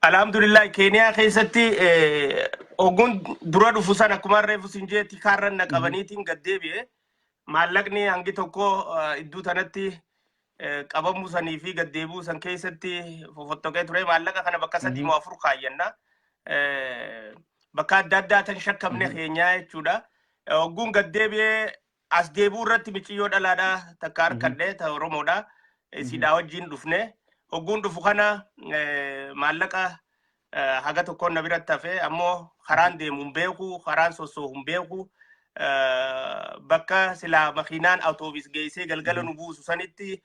Alhamdulillah Keeniyaa keessatti ogun dura dhufu sana akkuma reefu sinjeetti kaarran na qabaniitiin gaddeebi'e maallaqni hangi tokko iddoo tanatti qabamu sanii fi gaddeebuu san keessatti fofottoqee ture maallaqa kana bakka 3 moo 4 kaayyanna bakka adda addaa tan shakkamne keenyaa jechuudha. Ogun gaddeebi'ee as deebuu irratti miciyyoo dhalaadhaa takka harkadhee ta Oromoodha isiidhaa wajjin dhufne ogun dhufu kana maallaqa haga tokkoon na biratti hafe ammoo karaan deemu hin beeku karaan sossoo hin beeku bakka silaa makiinaan awutoobis geessee galgala nu buusu sanitti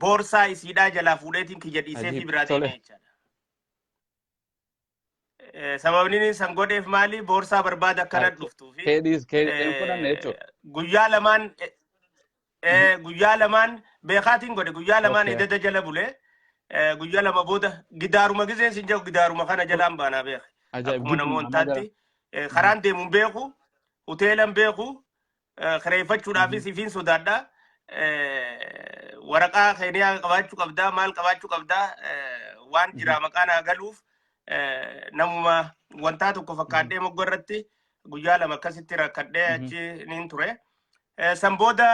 boorsaa isiidhaa jalaa fuudheetiin kiyya dhiisee fi biraa deeme jechaadha. Sababni san godheef maali boorsaa barbaada akkana dhuftuu fi guyyaa lamaan beekaatiin godhe guyyaa lamaan ededa jala bulee guyyaa lama booda gidaaruma gizeen sin jedhu gidaaruma kana jalaan baanaa beeke. Akkuma namoontaatti karaan deemu hin beeku hoteela hin beeku kireeffachuudhaafis ifiin sodaadha. Waraqaa Keeniyaa qabaachuu qabdaa maal qabaachuu qabdaa waan jira maqaan agaluuf namuma wantaa tokko fakkaadhee moggoo irratti guyyaa lama akkasitti rakkadhee achi niin ture. San booda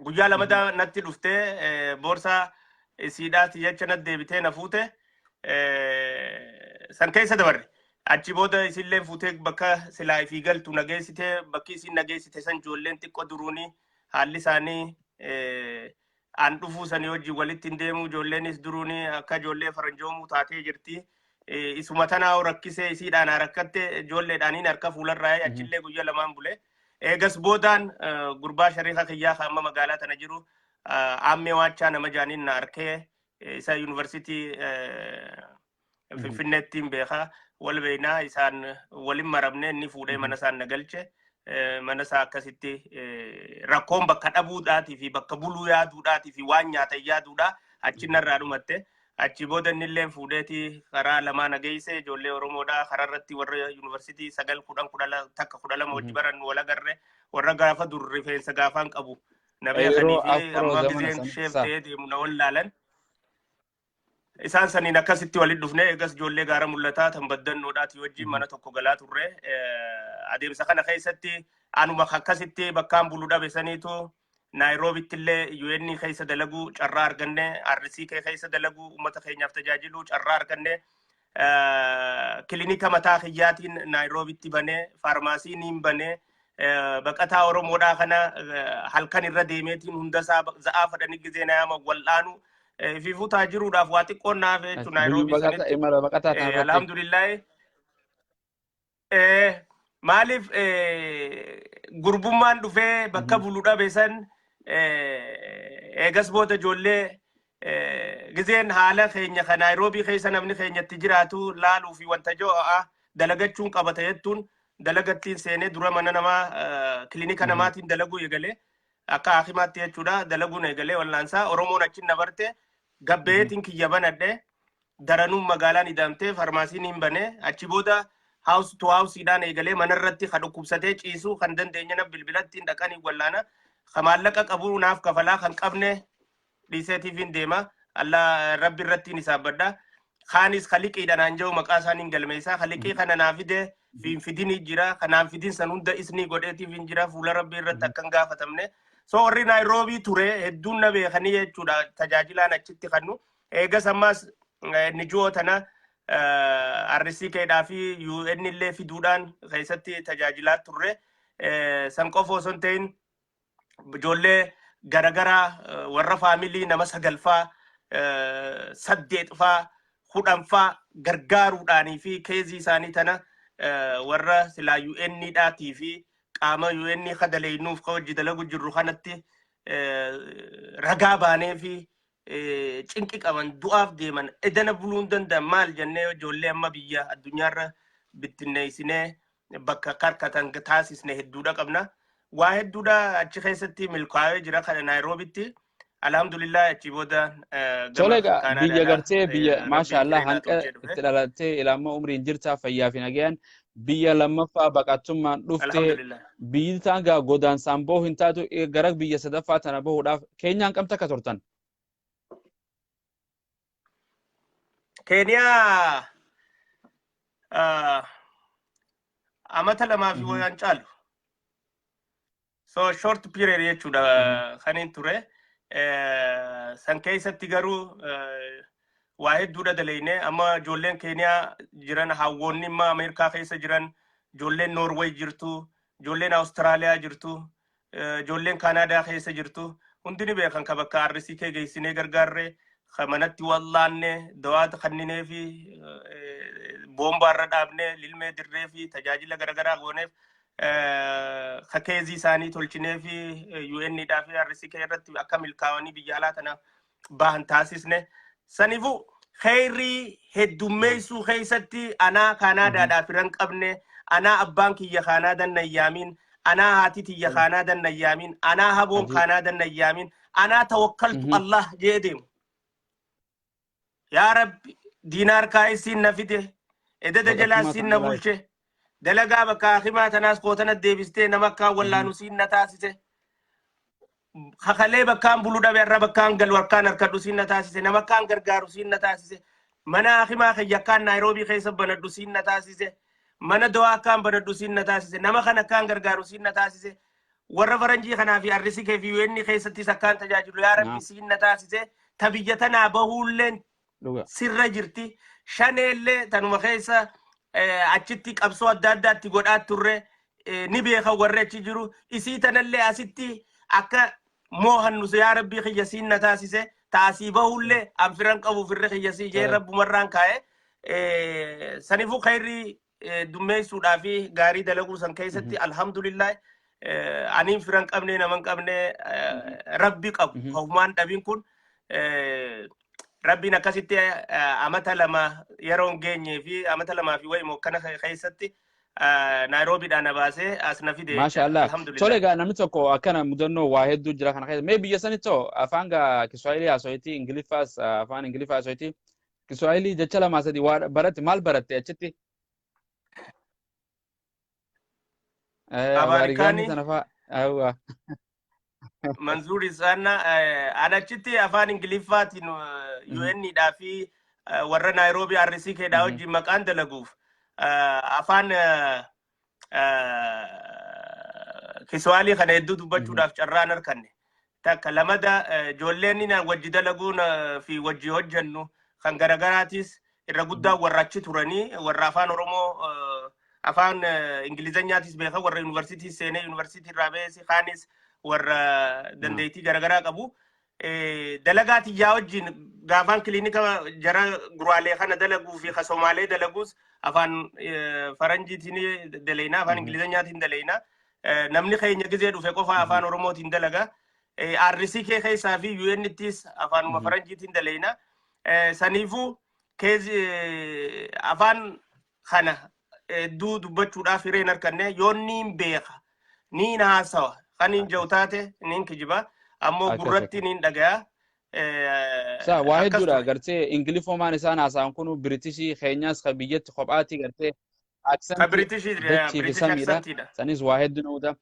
guyyaa lamada natti dhuftee boorsaa isiidhaati jecha natti deebitee na fuute san keessa dabarre. Achi booda isillee fuutee bakka silaa ifii galtu nageessite bakki isin nageessite san ijoolleen xiqqoo duruuni haalli isaanii aan dhufuu sanii wajjin walitti hin deemu ijoolleenis duruuni akka ijoollee faranjoomuu taatee jirti. Isuma tanaa rakkisee isiidhaan rakkatte ijoolleedhaaniin harka fuularraa achillee guyyaa lamaan bule. Eegas boodaan gurbaa shariifa kiyyaa hamma magaalaa tana jiru aammee waachaa nama jaaniin na arkee isa yuunivarsiitii Finfinneettiin beekaa wal beeynaa isaan walin marabne inni fuudhee mana isaan na galche. Mana isaa akkasitti rakkoon bakka dhabuudhaatii fi bakka buluu yaaduudhaatii fi waan nyaatan yaaduudha achinarraa dhumatte. Achi booda innillee fuudheetii karaa lamaa nageesse ijoollee Oromoodhaa karaa irratti warra yuunivarsiitii 9 takka 12 wajji barannu wal agarre warra gaafa dur rifeensa gaafaan qabu na beekanii fi amma gizeen sheef ta'ee deemu na wallaalan. Isaan saniin akkasitti walitti dhufne eegas ijoollee gaara mul'ataa tan baddannoodhaati wajjin mana tokko galaa turre. Adeemsa kana keessatti anuma akkasitti bakkaan bulu dhabe saniitu Naayiroobitti illee UN keessa dalagu carraa arganne RC keessa dalagu uummata keenyaaf tajaajilu carraa arganne kilinika mataa kiyyaatiin Naayiroobitti banee faarmaasiin hin banee baqataa Oromoodhaa kana halkan irra deemeetiin hundasaa za'aa fadhanii gizee naama wal'aanu fi fuutaa jiruudhaaf waa xiqqoon naaf jechuun Naayiroobii sanitti alhamdulillah Maaliif gurbummaan dhufee bakka bulu dhabeessan eegas booda ijoollee gizeen haala keenya kan Naayiroobii keessa namni keenyatti jiraatu laaluu fi wanta jo'a dalagachuun qabata jettuun dalagattiin seenee dura mana namaa kilinika namaatiin dalaguu eegalee akka hakimaatti jechuudha dalaguun eegalee wallaansaa Oromoon achi na barte gabbeetiin kiyya banadhe daranuun magaalaan idamtee farmaasiin hin bane achi booda house to house idaan eegalee manarratti kan dhukkubsatee ciisuu kan dandeenya na bilbilattiin dhaqanii wallaana kamaallaqa qabu naaf kafalaa kan qabne dhiiseetiifin deema Allah rabbi irratti ni saabadda khaanis khaliqiidhaan anja'u maqaa isaaniin galmeessaa khaliqii kana naaf fide fidini jira kanaan fidin san hunda isni godheetiifin jira fuula rabbi irratti akkan gaafatamne so warri Naayiroobii ture hedduun na beekanii jechuudha tajaajilaan achitti kannu eegas ammas nijoo tana RCKdhaa fi UN illee fiduudhaan keessatti tajaajilaa turre san qofa osoo hin ta'in ijoollee garagaraa warra faamilii nama 9 8 10 gargaaruudhaanii fi keezii isaanii tana warra silaa UN dhaatii fi qaama UN kadaleenuuf ka hojii dalagu jirru kanatti ragaa baanee fi cinqi qaban du'aaf deeman edana buluun danda'an maal jennee ijoollee amma biyya addunyaarra bittinneessinee bakka karkatan taasisne hedduudha qabna. Waa hedduudha achi keessatti milkaa'ee jira kana Naayiroobitti alhamdulillah achi booda Tolega biyya gartee biyya maashaallah hanqa itti dhalattee ilma umriin jirtaa fayyaa fi nagayaan biyya lammaffaa baqattummaan dhuftee biyyi taangaa godaansaan boo hin taatu gara biyya sadaffaa tana bahuudhaaf Keenyaan qabta akka turtan. Keenyaa amata lamaa fi wayaan caalu. So short period jechuudha kanin ture san keessatti garuu waa hedduudha daleyne amma ijoolleen Keeniyaa jiran hawwoonni imma Ameerikaa keessa jiran ijoolleen Noorweey jirtu ijoolleen Awustiraaliyaa jirtu ijoolleen Kaanaadaa keessa jirtu hundini beekan ka bakka RCK geessinee gargaarree manatti wallaanne dawaata kanninee fi boombaarra dhaabne lilmee dirree fi tajaajila garagaraa gooneef kakeezii isaanii tolchinee fi UN dhaa fi RCK irratti akka milkaa'anii biyya alaa tana bahan taasisne sanifu khayrii heddummeessuu keessatti anaa Kaanaadaadhaa firan qabne anaa abbaan kiyya Kaanaadan nayyaamin anaa haati tiyya Kaanaadan nayyaamin anaa haboon Kaanaadan nayyaamin anaa tawakkaltu Allah jee deemu yaa rabbi diinaar kaa'isiin na fide ededa jalaasiin na bulche dalagaa bakka himaa tanaas kootana deebistee nama akkaan wallaanu siin na taasise hakalee bakkaan bulu dhabe irra bakkaan galu harkaan harkadhu siin na taasise nama akkaan gargaaru siin na taasise mana himaa kiyya akkaan Naayiroobii keessa banadhu siin na taasise mana dawaa akkaan banadhu siin na taasise nama kan akkaan gargaaru siin na taasise warra faranjii kanaa fi RCK fi UN keessattis akkaan tajaajilu yaa rabbi siin na taasise ta biyya tanaa bahuulleen sirra jirti shaneellee tanuma keessa achitti qabsoo adda addaatti godhaa turre ni beeka warri achi jiru isii tanallee asitti akka moohannu yaa rabbii kiyya siin na taasise taasii bahullee anfiran qabu firre kiyya sii jee rabbumarraan kaa'e sanifu khayrii dummeessuudhaa fi gaarii dalaguu san keessatti alhamdulillah aniin firan qabne naman qabne rabbi qabu hawmaan dhabiin kun Rabbiin akkasitti amata lama yeroon geenyee fi amata lamaa fi wayimoo kana keessatti Naayiroobiidhaan baasee as na fide. Maashaallah. Tolega namni tokko akkana mudannoo waa hedduu jira kana keessa. Mee biyya sanittoo afaan Kiswahilii haasawiti Ingiliffaas afaan Ingiliffaa haasawiti Kiswahilii jecha lamaa sadii waa baratte maal baratte achitti? Abaarikaanii. Manzuri sana anachitti afaan Ingiliffaatiin UN dhaa fi warra Naayiroobii RCK dhaa wajjin maqaan dalaguuf afaan Kiswahilii kana hedduu dubbachuudhaaf carraan harkanne takka lamada ijoolleen wajji dalaguun fi wajji hojjennu kan garagaraatis irra guddaa warra achi turanii warra afaan Oromoo afaan Ingilizanyaatis beekan warra yuunivarsiitii seenee yuunivarsiitii irraa beesi kaanis warra dandeettii garagaraa qabu dalagaati yaa wajjin gaafaan kiliinika jara guraalee kana dalaguu fi ka Somaalee dalaguus afaan faranjiitiin daleeyna afaan ingilizanyaatiin daleeyna namni keenya gizee dhufe qofa afaan oromootiin dalaga RC keessaa fi UNTs afaanuma faranjiitiin daleeyna saniifuu afaan kana dubbachuudhaaf hireen harkanne yoon niin beeka niin haasawa kaniin jawtaate niin kijiba ammoo gurratti niin dhagaya sa waa hedduudha gartee ingilifomaan isaan haasa'an kun Biritishii keenyaas ka biyyatti kophaatti gartee ka Biritishii British accentidha sanis waa hedduu na'uudha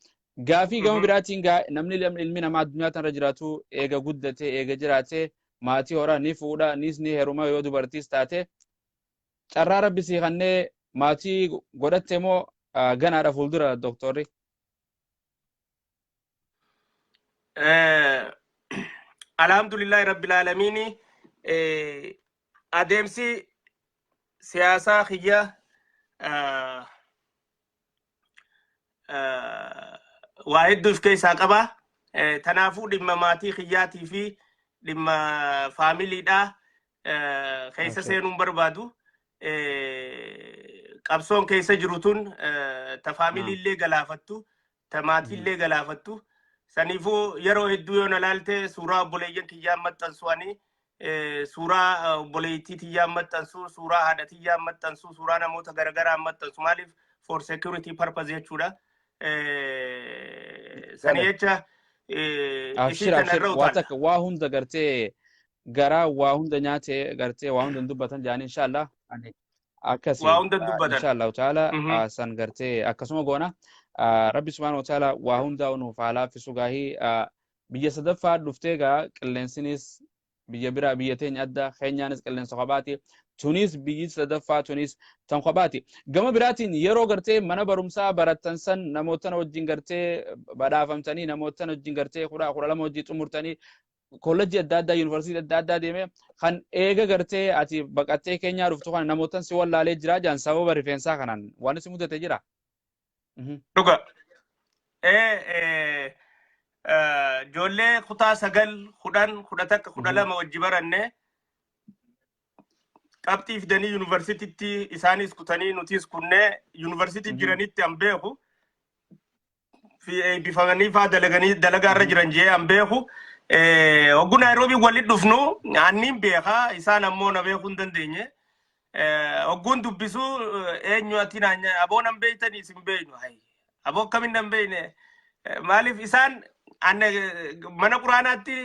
gaafii gama biraatiin namni ilmi namaa addunyaa tanarra jiraatu eega guddate eega jiraate maatii horaa ni fuudha nis ni heeruma yoo dubartiis taate carraa rabbi sii kannee maatii godhatte moo ganaadha fuuldura doktorri alhamdulillahi rabbil alamin adeemsi siyaasaa kiyya waa hedduuf keessaa qaba tanaafuu dhimma maatii kiyyaatii fi dhimma faamiliidha keessa seenuun barbaadu qabsoon keessa jiru tun ta faamiliillee galaafattu ta maatiillee galaafattu saniifuu yeroo hedduu yoo nalaalte suuraa obboleeyyan kiyyaan maxxansuanii suuraa obboleettii tiyyaan maxxansu suuraa haadha tiyyaan maxxansu suuraa namoota garagaraan maxxansu maaliif for security purpose jechuudha sani jecha waa hunda gartee garaa waa hunda nyaate gartee waa hunda dubbatan jaan inshallah akkasi waa hunda dubbatan inshallah taala san gartee akkasuma goona rabbi subhanahu wa ta'ala waa hunda unu faala fi sugahi biyya sadaffaa dhuftee gaa qilleensinis biyya biraa biyya teenya adda keenyaanis qilleensa qabaati tunis biyyi sadaffaa tunis tan qabaati gama biraatiin yeroo gartee mana barumsaa barattan san namoota wajjin gartee badhaafamtanii namoota wajjin gartee kudha lama wajjin xumurtanii kolleejii adda addaa yuunivarsiitii adda addaa deemee kan eega gartee ati baqattee keenyaa dhuftu kana namootan si wallaalee jira jaan sababa rifeensaa kanaan waan si mudate jira dhuga ijoollee kutaa 9 10 11 12 wajji baranne qabxii fidanii yuunivarsiitiitti isaanis kutanii nutis kunne yuunivarsiitii jiranitti an beeku bifamanii faa dalagaarra jiran jee an beeku oggu Nairobi walit dhufnu annin beeka isaan ammoo na beekuu hin dandeenye ogguun dubbisu eenyu ati naanya aboon an beeytanii isin beeynu aboo akkamin an beeyne maaliif isaan mana quraanaatti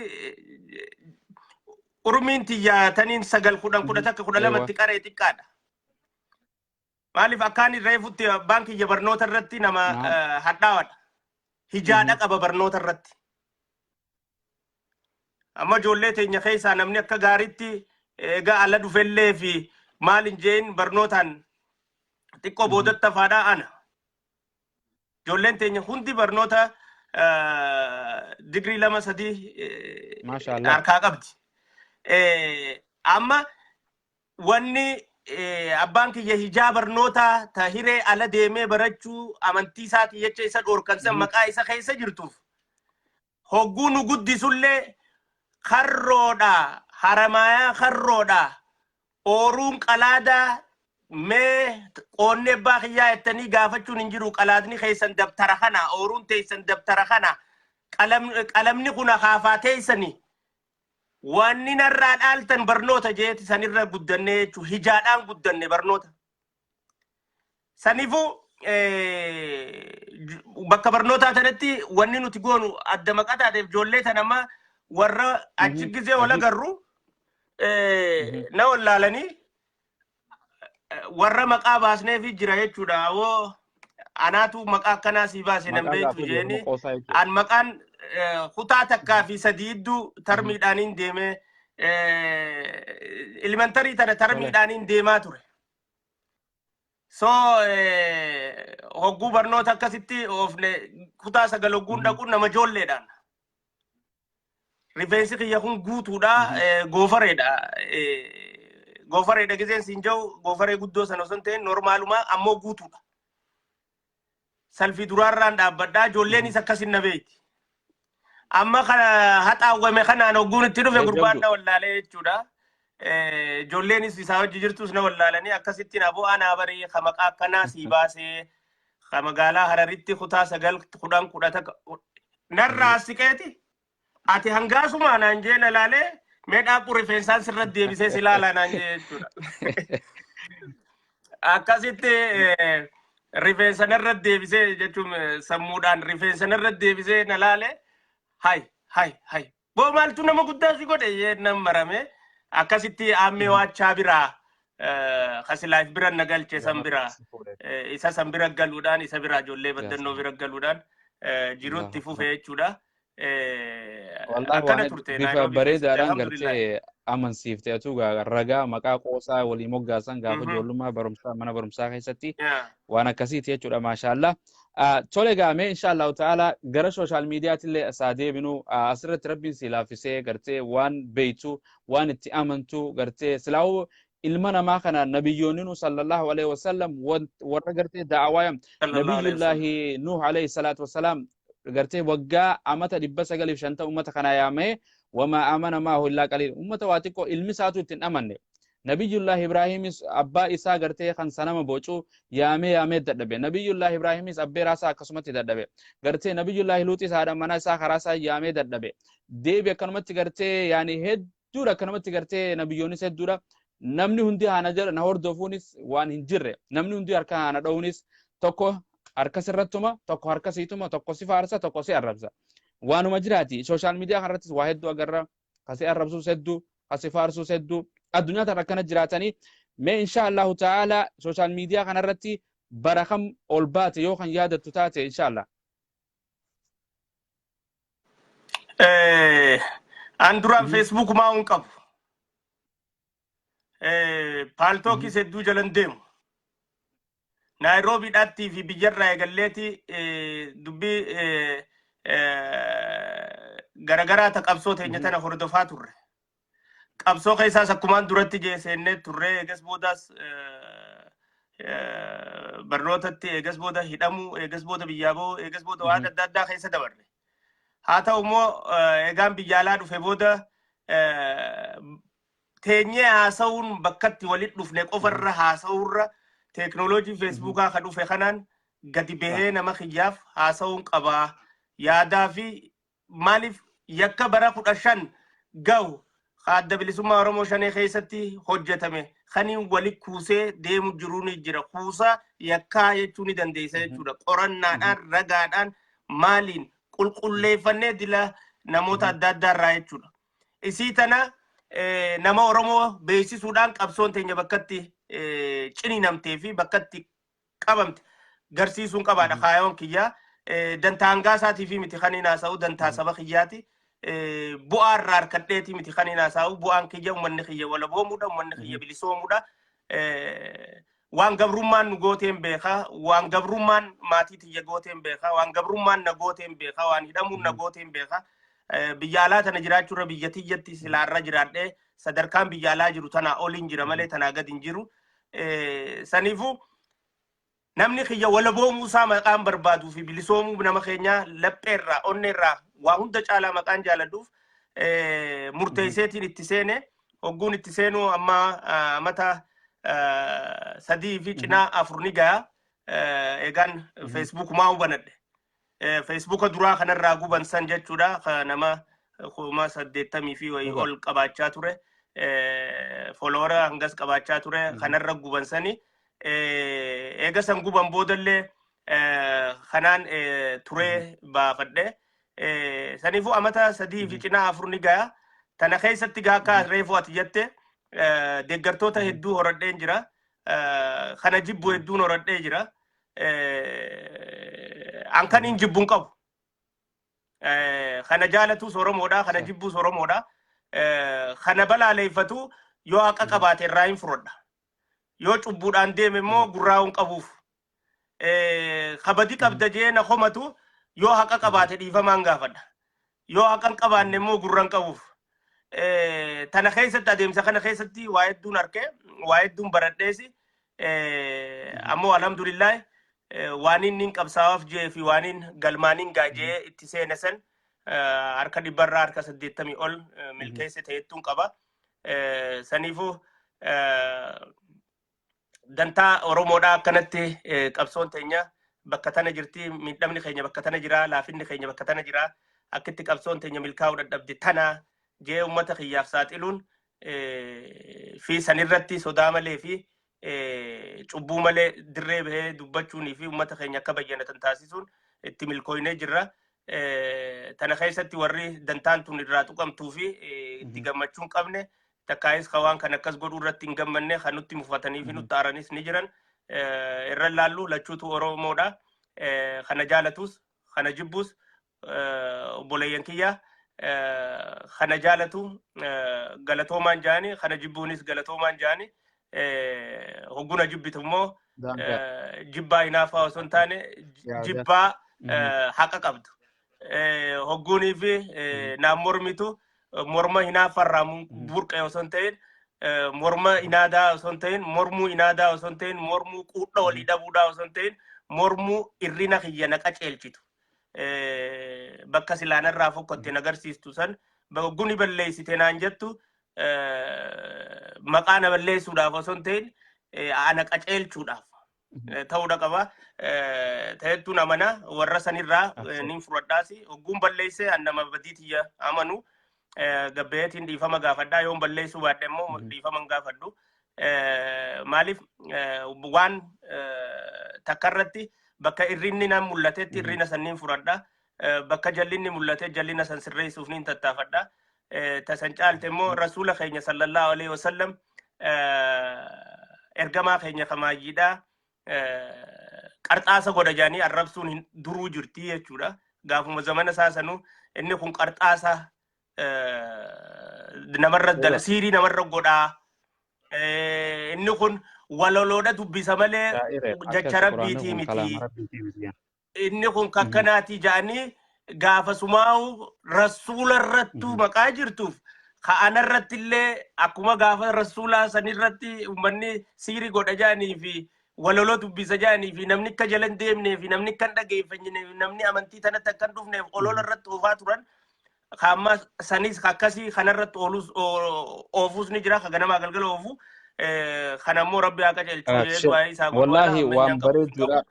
urumiin tiyyaataniin 9 10 11 12 qaree xiqqaadha maaliif akkaan reefutti baankii barnoota irratti nama hadhaawadha hijaadha qaba barnoota irratti amma ijoollee teenya keessaa namni akka gaariitti egaa ala dhufellee fi maal hin jeen barnootaan xiqqoo boodatta faadhaa ana ijoolleen teenya hundi barnoota digrii 2-3 harkaa qabdi amma wanni abbaan kiyya hijaa barnoota ta hiree ala deemee barachuu amantii isaati jecha isa dhoorkansan maqaa isa keessa jirtuuf hogguu nu guddisullee karroodha haramayaa karroodha ooruun qalaadaa mee qoonne abbaa kiyyaa ettanii gaafachuun hin jiru qalaadni keessan dabtara kana ooruun teessan dabtara kana qalamni kun haafaa teessanii wanni narraa dhaaltan barnoota jeeti sanirra guddanne jechuun hijaadhaan guddanne barnoota saniifuu bakka barnootaa tanatti wanni nuti goonu adda maqataateef ijoollee tanamma warra achi gizee wala garru na wallaalanii warra maqaa baasneefi jira jechuudha awoo anaatu maqaa akkanaa sii baase nan beektu jeeni an maqaan kutaa takkaa fi sadiiddu tarmiidhaaniin deemee elementarii tana tarmiidhaaniin deemaa ture so hogguu barnoota akkasitti ofne kutaa 9 hogguun dhaquun nama ijoolleedhaan rifeensi kiyya kun guutuudha goofareedha gizeen siin jau goofaree guddoo sana osoo hin ta'in normaalumaa ammoo guutuudha salfii duraarraan dhaabbadhaa ijoolleenis akkasin na beeyti amma haxaawwame kanaan hogguun itti dhufe gurbaan na wallaalee jechuudha. Ijoolleen isaa hojii jirtus na wallaalanii akkasittiin aboo anaa barii ka maqaa akkanaa sii baasee ka magaalaa Hararitti kutaa 9-10 narraa siqeeti. Ati hangaasuma naan jee na laalee meedhaa rifeensaan sirra deebisee si laalaa naan jee jechuudha. Akkasitti rifeensa narra deebisee jechuun sammuudhaan rifeensa narra deebisee na laalee hay boo maaltu nama guddaa si godhe jee nan marame. Akkasitti ammee waachaa biraa khasilaaf bira nagalche san biraa isa san bira galuudhaan isa biraa ijoollee baddannoo bira galuudhaan jiruutti fufee jechuudha. Akkana turte bifa bareedaadhaan gartee amansiiftee atu ragaa maqaa qoosaa walii moggaasan gaafa ijoollummaa barumsaa mana barumsaa keessatti waan akkasiiti jechuudha maashaallah. Tole gaamee inshallah ta'ala gara social mediaatille saadeebinu asirratti rabbiin si laafisee gartee waan beeytu waan itti amantu gartee silaawu ilma namaa kana nabiyyoonninu sallallahu alaihi wasallam warra gartee da'awaa nabiyullahi nuh alaihi salatu wasalam gartee waggaa amata 950 ummata kana yaamee wama amana maahu illaa qaliil ummata waa xiqqoo ilmi isaatu ittiin amanne. Nabiyullah Ibrahimis abbaa isaa gartee kan sanama bocu yaamee dadhabe. Nabiyullah Ibrahimis abbee raasaa akkasumatti dadhabe. Gartee Nabiyullah Luuxis haadha mana isaa karaasaa yaamee dadhabe. Deebi akkanumatti gartee yaani hedduudha akkanumatti gartee nabiyyoonnis hedduudha. Namni hundi haana jedha na hordofuunis waan hin jirre. Namni hundi harka haana dha'uunis tokko harka sirrattuma, tokko harka siituma, tokko si faarsa, tokko si arrabsa. Waanuma jiraati. Social media kanarrattis waa hedduu agarra. Kasi arrabsuus hedduu, kasi faarsuus hedduu. Addunyaa tan akkana jiraatanii mee inshallah ta'ala social media kanarratti barakam ol baate yoo kan yaadattu taate inshallah. An duraan Facebook maa un qabu. Paaltookis hedduu jalan deemu. Nairobi dhaatti fi biyyarraa eegalleeti dubbii garagaraa ta qabsoo teenya tana hordofaa turre. Qabsoo keessaas akkumaan duratti jeesennee turre eegas boodas barnootatti eegas booda hidhamuu eegas booda biyyaa ba'uu eegas booda waan adda addaa keessa dabarre. Haa ta'u immoo eegaan biyyaalaa dhufe booda teenyee haasa'uun bakkatti walitti dhufne qofarra haasa'uurra teeknooloojii feesbuukaa kan dhufe kanaan gadi bahee nama kiyyaaf haasa'uun qabaa yaadaa fi maaliif yakka bara 15 gahu adda bilisummaa Oromoo shanee keessatti hojjetame kaniin walitti kuusee deemu jiruun jira. Kuusaa yakkaa jechuu ni dandeessa jechuudha. Qorannaadhaan ragaadhaan maaliin qulqulleeffannee dila namoota adda addaa irraa jechuudha. Isii tana nama Oromoo beeksisuudhaan qabsoon teenya bakkatti ciniinamtee fi bakkatti qabamte garsiisuun qabaadha kaayoon kiyyaa. Dantaa hangaasaatii fi miti kaniin haasa'u dantaa saba kiyyaati. Bu'aa irraa harkadheeti miti kaniin haasa'u bu'aan kiyya uummanni kiyya walaboomuudha uummanni kiyya bilisoomuudha. Waan gabrummaan nu gooteen beekaa waan gabrummaan maatii tiyya gooteen beekaa waan gabrummaan na gooteen beekaa waan hidhamuun na gooteen beekaa. Biyya alaa tana jiraachuurra biyya tiyyatti silaarra jiraadhee sadarkaan biyya alaa jiru tanaa oliin jira malee tanaa gadi hin jiru. Saniifuu namni kiyya walaboomuu isaa maqaan barbaaduu fi bilisoomuu nama keenya lapheerraa onneerraa waa hunda caalaa maqaan jaaladhuuf murteesseetiin itti seene hogguun itti seenuu amma mata 3 fi cinaa 4 ni gayaa eegaan Facebook maa hubanadhe. Facebook duraa kanarraa guban san jechuudha nama 80 fi wayii ol qabaachaa ture follower hangas qabaachaa ture kanarra guban sani eega san guban boodallee kanaan ture baafadhe saniifuu amata 3 fi cinaa 4 ni gaya tana keessatti gaa akka reefuu ati jette deeggartoota hedduu horadheen jira kana jibbu hedduun horadhee jira an kan hin jibbuun qabu kana jaalatus Oromoodha kana jibbuus Oromoodha kana balaaleeffatu yoo haqa qabaate irraa hin furodha yoo cubbuudhaan deeme immoo gurraa'uun qabuuf kabadi qabda jee na komatu yoo haqa qabaate dhiifamaan gaafadha yoo haqan qabaanne immoo gurran qabuuf tana keessatti adeemsa kana keessatti waa hedduun arke waa hedduun baradheesi ammoo alhamdulillah waanin nin qabsaa'aaf jee fi waanin galmaanin gaajee itti seene san harka dhibbarraa harka 80 ol milkeesse ta'ettuun qaba. Saniifuu dantaa Oromoodhaa akkanatti qabsoon teenya bakka tana jirti, miidhamni keenya bakka tana jira, laafinni keenya bakka tana jira, akkitti qabsoon teenya milkaa'uu dadhabde tana jee uummata kiyyaaf saaxiluun fi sanirratti sodaa malee fi cubbuu malee dirree bahee dubbachuunii fi uummata keenya akka bayyanatan taasisuun itti milkooynee jirra. Tana keessatti warri dantaan tun irraa tuqamtuu fi itti gammachuun qabne takkaayis kawaan kan akkas godhuu irratti hin gammanne kan nutti mufatanii fi nutti aaranis ni jiran. Irra laallu lachuutu Oromoodha. Kana jaalatus kana jibbus obboleeyyan kiyya kana jaalatu galatoomaan jaani kana jibbuunis galatoomaan jaani hogguna jibbitu immoo jibbaa hinaafaa osoo hin taane jibbaa haqa qabdu. Hogguunii fi naan mormitu morma hinaafarraa burqe osoo hin ta'in morma inaadaa osoo hin ta'in mormuu inaadaa osoo hin ta'in mormuu quudha walii dhabuudhaa osoo hin ta'in mormuu irrina kiyya na qaceelchitu. Bakka silaanarraa fokkotte agarsiistu san hogguni balleessite naan jettu maqaa na balleessuudhaaf osoo hin ta'in ana qaceelchuudhaaf ta'uudha qaba. Ta'ettuun amana warra sanirraa nin fudhadhaasi hogguun balleesse annama badiitiyya amanu gabbeetiin dhiifama gaafadhaa yoon balleessuu baadhe immoo dhiifama hin gaafadhu. Maaliif waan takkarratti bakka irrinni nan mul'atetti irrina sanniin fudhadha. Bakka jallinni mul'ate jallina san sirreessuuf nin tattaafadha. Tasan caalte immoo rasuula keenya sallallahu alaihi wasallam ergamaa keenya kamaayyiidhaa qarxaasa godha jaanii arrabsuun duruu jirti jechuudha. Gaafuma zamana isaa sanuu inni kun qarxaasa namarra dala siirii namarra godhaa. Inni kun waloloodha dubbisa malee jecha rabbiitii miti. Inni kun kakkanaati jaanii gaafa sumaa'u rasuula irrattuu maqaa jirtuuf ka'anarratti illee akkuma gaafa rasuulaa sanirratti uummanni siirii godha jaanii fi waloloo dubbisa jaanii fi namni akka jala hin deemnee fi namni akka hin dhageeffannee fi namni amantii tanatti akka hin dhufneef olola irratti oofaa turan. Amma sanis akkasii kanarratti oofuus ni jira. Kaganamaa galgala oofu. Kanammoo rabbi haa qajeelchu. Wallahi waan bareeduudha.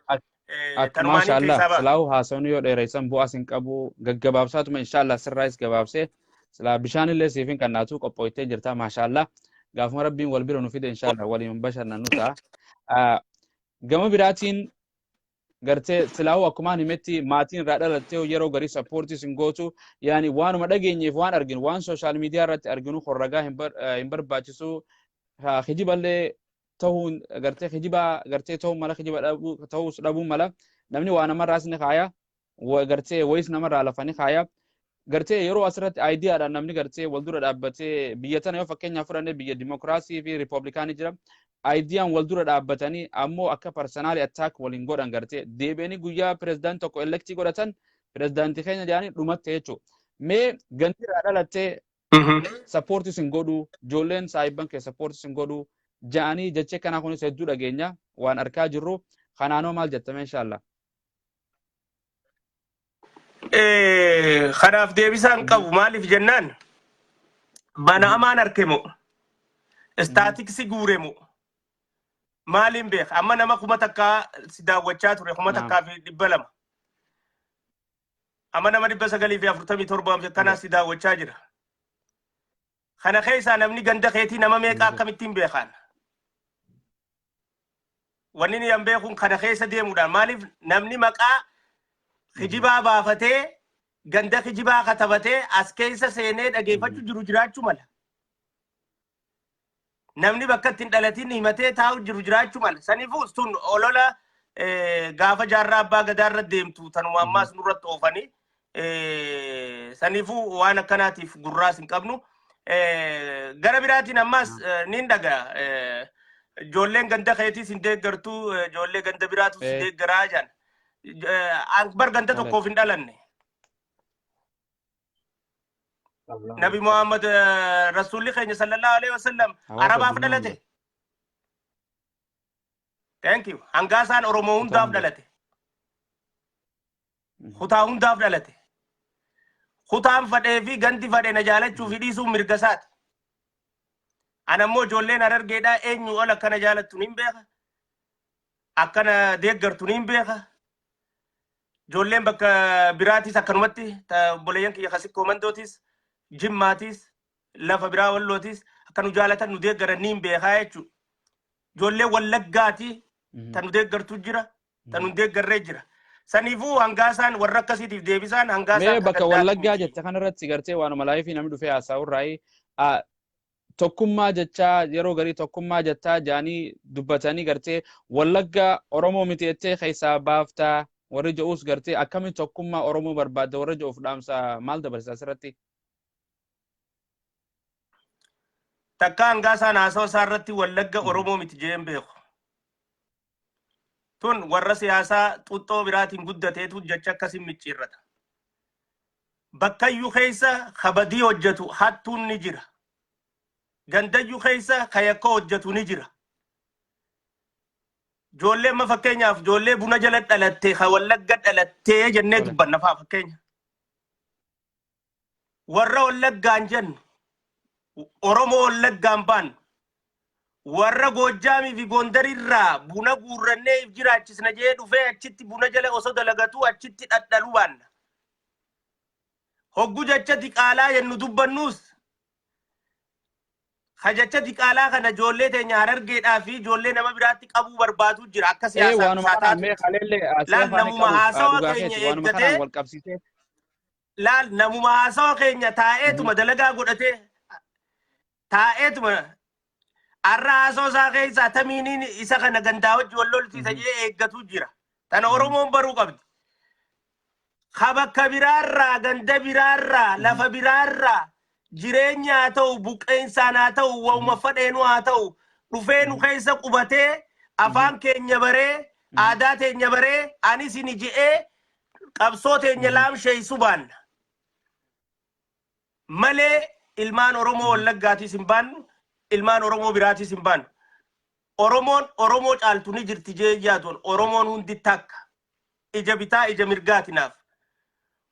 Masha Allah silaahu haasawni yoo dheeressan bu'aas hin qabu. Gaggabaabsaatuma inshallah sirraayis gabaabsee silaa bishaanillee siifin kannaatuu qophooytee jirta. Masha Allah gaafuma rabbiin wal bira nu fide inshallah waliin bashannanu ta'a. Gama biraatiin gartee silaahu akkumaan himetti maatiin irraa dhalattee yeroo garii sappoortii sin gootu yaani waanuma dhageenyeef waan arginu waan sooshaal miidiyaa irratti arginu horragaa hin barbaachisu. Kijiballee ta'uun gartee kijibaa gartee ta'uu mala kijiba ta'uus dhabuu mala namni waa namarraas ni kaaya gartee wayis namarraa lafani kaaya gartee yeroo asirratti aayidiyaadhaan namni gartee wal dura dhaabbatee biyya tana yoo fakkeenyaaf fudhannee biyya dimokiraasii fi riipooblikaanii jira aayidiyaan wal dura dhaabbatanii ammoo akka parsonaali attaak waliin godhan gartee deebi'anii guyyaa pirezidaantii tokko elektii godhatan pirezidaantii keenya jedhanii dhumatte jechuudha. Mee gantiirraa dhalattee sappoortii sin godhu ijoolleen saayibban kee sappoortii sin godhu ja'anii jechee kanaa kunis hedduu dhageenya waan arkaa jirru kanaanoo maal jettame inshallah. Kanaaf deebisaan qabu maaliif jennaan bana amaan arkemo istaatiksii guuremo maaliin beek amma nama kuma takkaa si daawwachaa ture kuma takkaa fi 200 amma nama 947 kanaa si daawwachaa jira. Kana keessa namni ganda keetii nama meeqa akkamittiin beekan? Wanni ni an beekun kana keessa deemuudhaan maaliif namni maqaa kijibaa baafatee ganda kijibaa katabatee as keessa seenee dhageeffachuu jiru jiraachuu mala. Namni bakka ittiin dhalatiin himatee taa'u jiru jiraachuu mala. Saniifuu sun olola gaafa jaarraa abbaa gadaarra deemtu tanuma ammaas nurratti oofanii saniifuu waan akkanaatiif gurraas hin qabnu. Gara biraatiin ammaas nin dhagaa ijoolleen ganda keetii sin deeggartuu ijoollee ganda biraatu sin deeggaraa jaan bar ganda tokkoof hin dhalanne. Nabi Muhammad Rasulli keenya sallallahu alaihi wasallam Arabaaf dhalate. Thank you. Hangaasaan Oromoo hundaaf dhalate. Kutaa hundaaf dhalate. kutaan fadhee fi ganti fadhee na jaalachuu fi dhiisuun mirga isaati. Ana immoo ijoolleen Harargeedhaa eenyu ol akkana jaalattu niin beeka. Akkana deeggartu niin beeka. Ijoolleen bakka biraatis akkanumatti obboleeyyan kiyya Kasikkoo Mandootis, Jimmaatis, lafa biraa Wallootis akka nu jaalatan nu deeggaran niin beekaa jechuudha. Ijoolleen Wallaggaati tan nu deeggartu jira, tan nu deeggarree jira. Saniifuu hangaasaan warra akkasiitiif deebisaan hangaasaan mee bakka Wallaggaa jette kanarratti gartee waanuma laayifii namni dhufee haasa'urraayi tokkummaa jechaa yeroo garii tokkummaa jettaa jaanii dubbatanii gartee Wallaggaa Oromoo miti jettee keessaa baaftaa warri je'uus gartee akkamiin tokkummaa Oromoo barbaadda warra je'uuf dhaamsa maal dabarsa asirratti? Takka hangaasaan haasawaa isaarratti Wallagga Oromoo miti jeen beeku. Tun warra siyaasaa xuxxoo biraatiin guddateetu jecha akkasiin micciirrata. Bakkayyuu keessa kabadii hojjetu hattuun ni jira. Gandayyuu keessa kayakka hojjetu ni jira. Ijoolleen ma fakkeenyaaf ijoollee buna jala dhalattee ka Wallagga dhalattee jennee dubbanna faa fakkeenya. Warra Wallaggaan jennu Oromoo Wallaggaan baanu warra Goojjaamii fi Gondarirraa buna guurrannee if jiraachisna jee dhufee achitti buna jala osoo dalagatu achitti dhadhalu baanna. Hoggu jecha diqaalaa jennu dubbannus hajacha diqaalaa kana ijoollee teenya Harargeedhaa fi ijoollee nama biraatti qabuu barbaadu jira akka siyaasaa laal namuma haasawa keenya eeggatee laal namuma haasawa keenya taa'eetuma dalagaa godhatee taa'eetuma arra haasoo isaa keessaa tamiiniin isa kana gandaa wajji wallolchiisa jee eeggatu jira. Tana Oromoon baruu qabdi. Bakka biraarraa ganda biraarraa lafa biraarraa jireenya haa ta'u buqqeensaan haa ta'u wauma fadheenu haa ta'u dhufee nu keessa qubatee afaan keenya baree aadaa teenya baree anis ni je'ee qabsoo teenya laamsheessu baanna. Malee ilmaan Oromoo Wallaggaatis hin baannu, ilmaan Oromoo biraatis hin baannu. Oromoo caaltu ni jirti jee yaadon Oromoon hundi takka ija bitaa ija mirgaatinaaf.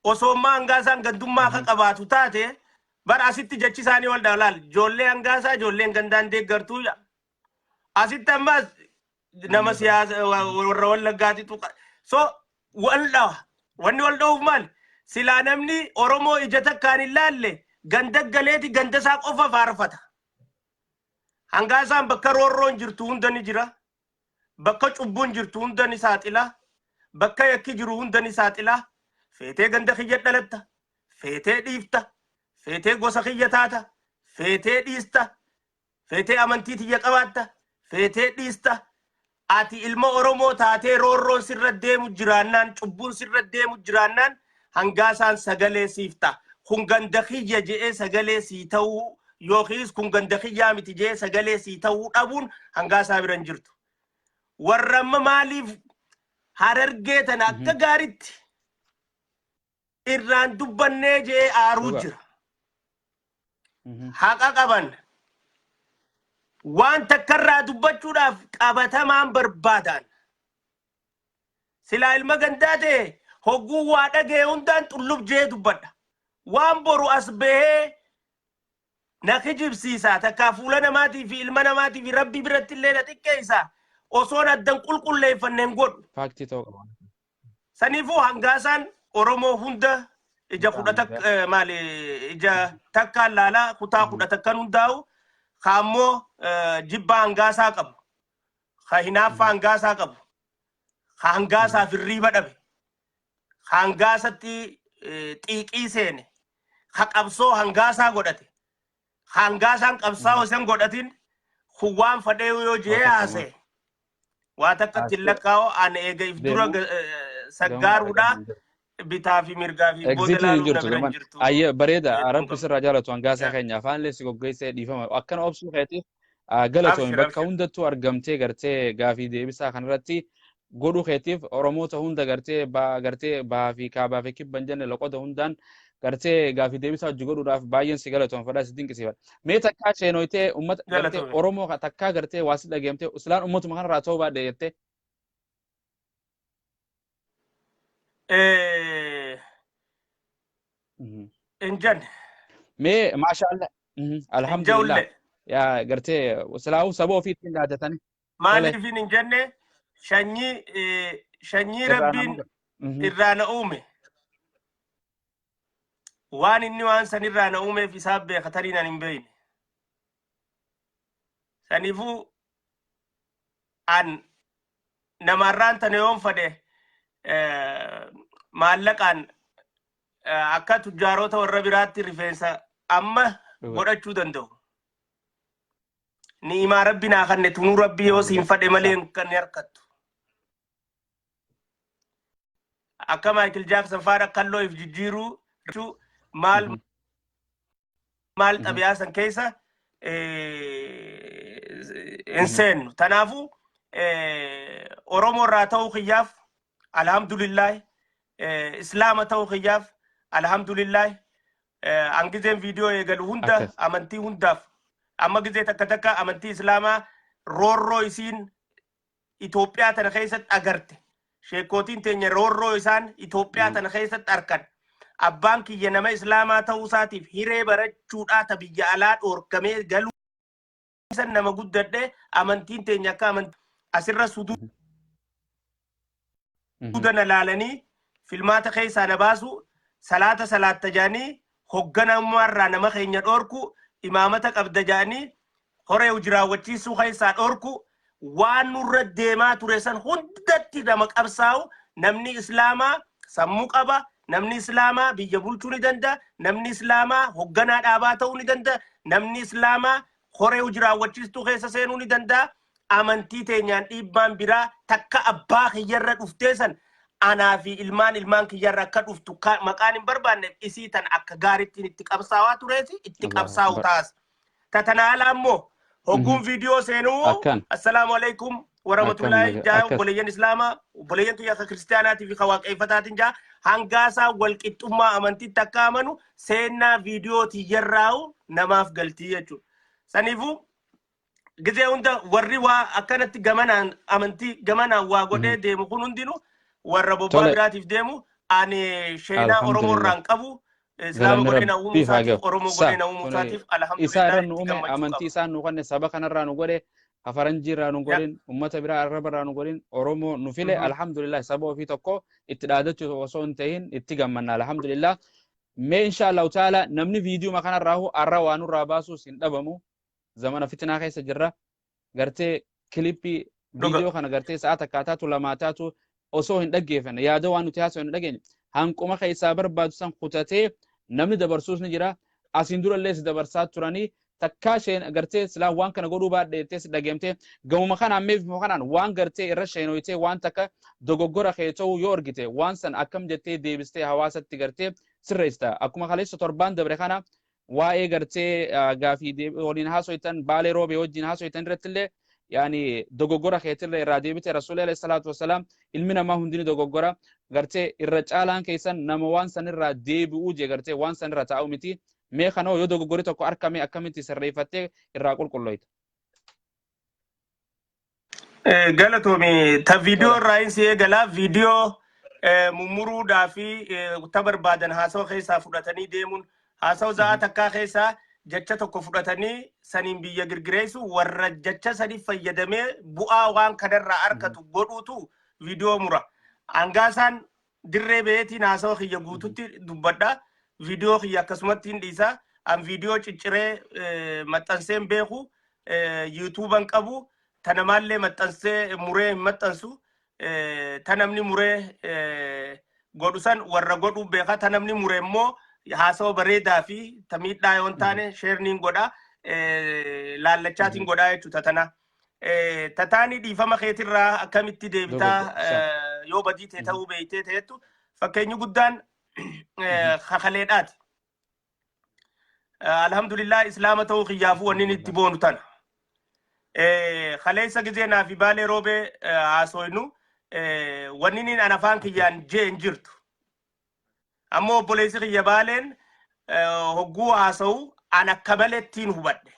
Osoo ammaa hangaasaan gandummaa ka qabaatu taate bara asitti jechi isaanii wal daalaal ijoollee hangaasaa ijoolleen gandaan deeggartuu ya. Asitti ammas nama siyaasa warra Wallaggaatitu so wanni wal dha'uuf maal silaa namni Oromoo ija takkaan hin laalle ganda galeeti ganda isaa qofa faarfata. Hangaasaan bakka roorroon jirtu hunda ni jira. Bakka cubbuun jirtu hunda ni saaxila. Bakka yakki jiru hunda ni saaxila. Feetee ganda kiyya dhalatta. Feetee dhiifta. Feetee gosa kiyya taata. Feetee dhiista. Feetee amantii tiyya qabaatta. Feetee dhiista. Ati ilma Oromoo taatee roorroon sirra deemu jiraannaan cubbuun sirra deemu jiraannaan hangaasaan sagalee siifta. Kun ganda kiyya je'ee sagalee sii ta'uu yookiis kun ganda kiyyaa miti jee sagalee sii ta'uu dhabuun hangaasaa biran jirtu. Warra amma maaliif Harargee tana akka gaaritti irraan dubbannee jee aaruu jira. Haqa qaban waan takkarraa dubbachuudhaaf qabatamaan barbaadan. Silaa ilma gandaa ta'e hogguu waa dhagee hundaan xullub jee dubbadha. Waan boru as bahee na kijibsiisa takka fuula namaatii fi ilma namaatii fi rabbi biratti illee na xiqqeessa osoon addan qulqulleeffanneen godhu. Faaktii ta'uu qaba. Saniifuu hangaasaan Oromoo hunda ija kudha takka maali ija takkaan laalaa kutaa kudha takkan hundaa'u kaammoo jibba hangaasaa qabu. Ka hinaaffaa hangaasaa qabu. Ka hangaasaa firriiba dhabe. Ka hangaasatti xiiqii seene. Ka qabsoo hangaasaa godhate. Hangaasaan qabsaa isan godhatin waan fadhee yoo jee haasa'e. Waa takka tillakkaa'oo an eega if dura saggaaruudha bitaa fi mirgaa fi booda laaluu na biran jirtu. Ayya bareeda rabbi sirraa jaalatu hangaasaa keenya afaan leessi goggeessee dhiifama akkana obsuu keetiif galatoon bakka hundattuu argamtee gartee gaafii deebisaa kanarratti godhuu keetiif Oromoota hunda gartee bahaa fi kaabaa fi kibban jenne loqoda hundaan gartee gaafii deebisaa hojii godhuudhaaf baay'een si galatoon fadhaa si dinqisiifadha. Mee takkaa sheenoytee uummata gartee Oromoo takkaa gartee waasi dhageemtee islaan uummatuma kanarraa ta'uu baadhee jettee. إنجن ما شاء الله الحمد لله إنجولة يا قرتي وسلاو سبو في تين هذا ثاني مالي في إنجن شني ربين إرانا أومي وان إني وان سن إرانا أومي في ساب خطرين نمبين سنفو أن نمران تنيوم فده مالك أن akka tujjaarota warra biraatti rifeensa amma godhachuu danda'u. Ni'imaa rabbi naa kanne tunuu rabbi yoo siin fadhe malee kan harkattu. Akka Michael Jackson faadha kalloo if jijjiiruu maal xabiyaa san keessa hin seennu. Tanaafuu Oromoo irraa ta'uu kiyyaaf alhamdulillah Islaama ta'uu kiyyaaf alhamdulillah angizeen viidiyoo eegalu hunda amantii hundaaf amma gizee takka takka amantii islaamaa roorroo isiin Itoophiyaa tana keessatti agarte sheekootiin teenya roorroo isaan Itoophiyaa tana keessatti arkan abbaan kiyya nama islaamaa ta'uu isaatiif hiree barachuudhaa ta biyya alaa dhoorkamee galuu san nama guddadhe amantiin teenya akka amantii asirra suduudana laalanii filmaata keessaa na baasu salaata salaatta jaanii hogganamummaarraa nama keenya dhoorku imaamata qabda jaanii horee hujiraawwachiisuu keessaa dhoorku waan nurra deemaa ture san hundatti nama qabsaa'u namni islaamaa sammuu qaba namni islaamaa biyya bulchuu ni danda'a namni islaamaa hogganaa dhaabaa ta'uu ni danda'a namni islaamaa horee hujiraawwachiistuu keessa seenuu ni danda'a amantii teenyaan dhiibbaan biraa takka abbaa kiyyarra dhuftee san anaa fi ilmaan kiyyarra akka dhuftu maqaan hin barbaanne isii tan akka gaarittiin itti qabsaawaa tureesi itti qabsaa'u taas. Tatanaalaa ammoo hogguun viidiyoo seenuu assalaamu alaikum warahmatullahi jaa obboleeyyan islaamaa obboleeyyan kiyya akka kiristaanaatii fi waaqeffataatiin jaa hangaasaa walqixxummaa amantiitti akka amanu seenaa viidiyoo tiyyarraa'u namaaf galtii jechuudha. Saniifuu gizee hunda warri waa akkanatti gamanaan amantii gamanaan waa godhee deemu kun hundinuu warra bobbaa biraatiif deemu ani sheenaa Oromoo irraan qabu islaama godhina uumusaatiif Oromoo godhina uumusaatiif alhamdulillah amantii isaan nu kanne saba kanarraa nu godhe hafaranjii irraa nu godhin ummata biraa arraba irraa nu godhin Oromoo nu file alhamdulillah saba ofii tokko itti dhaadachuu osoo hin ta'in itti gammanna alhamdulillah mee inshallah taala namni viidiyoo kanarraa arra waan nurraa baasuus hin dhabamu zamana fitnaa keessa jirra gartee kilippii viidiyoo kana gartee sa'aata akkaataatu lamaataatu osoo hin dhaggeeffanne yaada waan nuti haasoo hin dhageenye hanquma keessaa barbaadu san kutatee namni dabarsuus ni jira asiin durallee si dabarsaa turanii takkaa isheen gartee silaa waan kana godhuu baadheettee si dhageemtee gamuma kanaan meefimo kanaan waan gartee irra sheenoytee waan takka dogoggora kee ta'uu yoo argite waan san akkam jettee deebistee hawaasatti gartee sirreessita akkuma kaleessa torbaan dabre kana waa'ee gartee gaafii waliin haasoytan baalee roobee wajjin haasoytan irrattillee يعني دوغورا خيتر راديبت رسول الله صلى الله عليه وسلم علمنا ما هندين دوغورا غرتي الرجالان كيسن نموان سن راديب وجه غرتي وان سن رتاو متي مي خنو يو دوغوري تو اركامي اكامتي سريفته الراقول كلويت غلطومي تا فيديو راينسي غلا فيديو ممرو دافي تبر بعدن هاسو خيسا فدتني ديمون هاسو زا تكا خيسا jecha tokko fudhatanii saniin biyya girgireessu warra jecha sanii fayyadamee bu'aa waan kanarraa arkatu godhuutu viidiyoo mura. Angaasaan dirree beetiin haasawaa kiyya guututti dubbadha. Viidiyoo kiyya akkasumatti hin dhiisa. An viidiyoo cicciree maxxanseen beeku yuutuuban qabu tanamaallee maxxansee muree hin maxxansu tanamni muree godhu san warra godhuu beeka tanamni muree immoo haasawaa bareedaa fi tamiidhaa yoon taane sheerniin godha laallachaatiin godhaa jechuudha tana. Tataanii dhiifama keetirraa akkamitti deebitaa yoo badii ta'e ta'uu beeytee ta'ettu fakkeenyi guddaan kakaleedhaati. Alhamdulillah islaama ta'uu kiyyaafuu wanni itti boonu tana. Kaleessa gizee naa fi baalee roobee haasoynu wanni an afaan kiyyaan jee hin jirtu. Ammoo obboleessi kiyya baaleen hogguu haasa'u an akka malettiin hubadhe.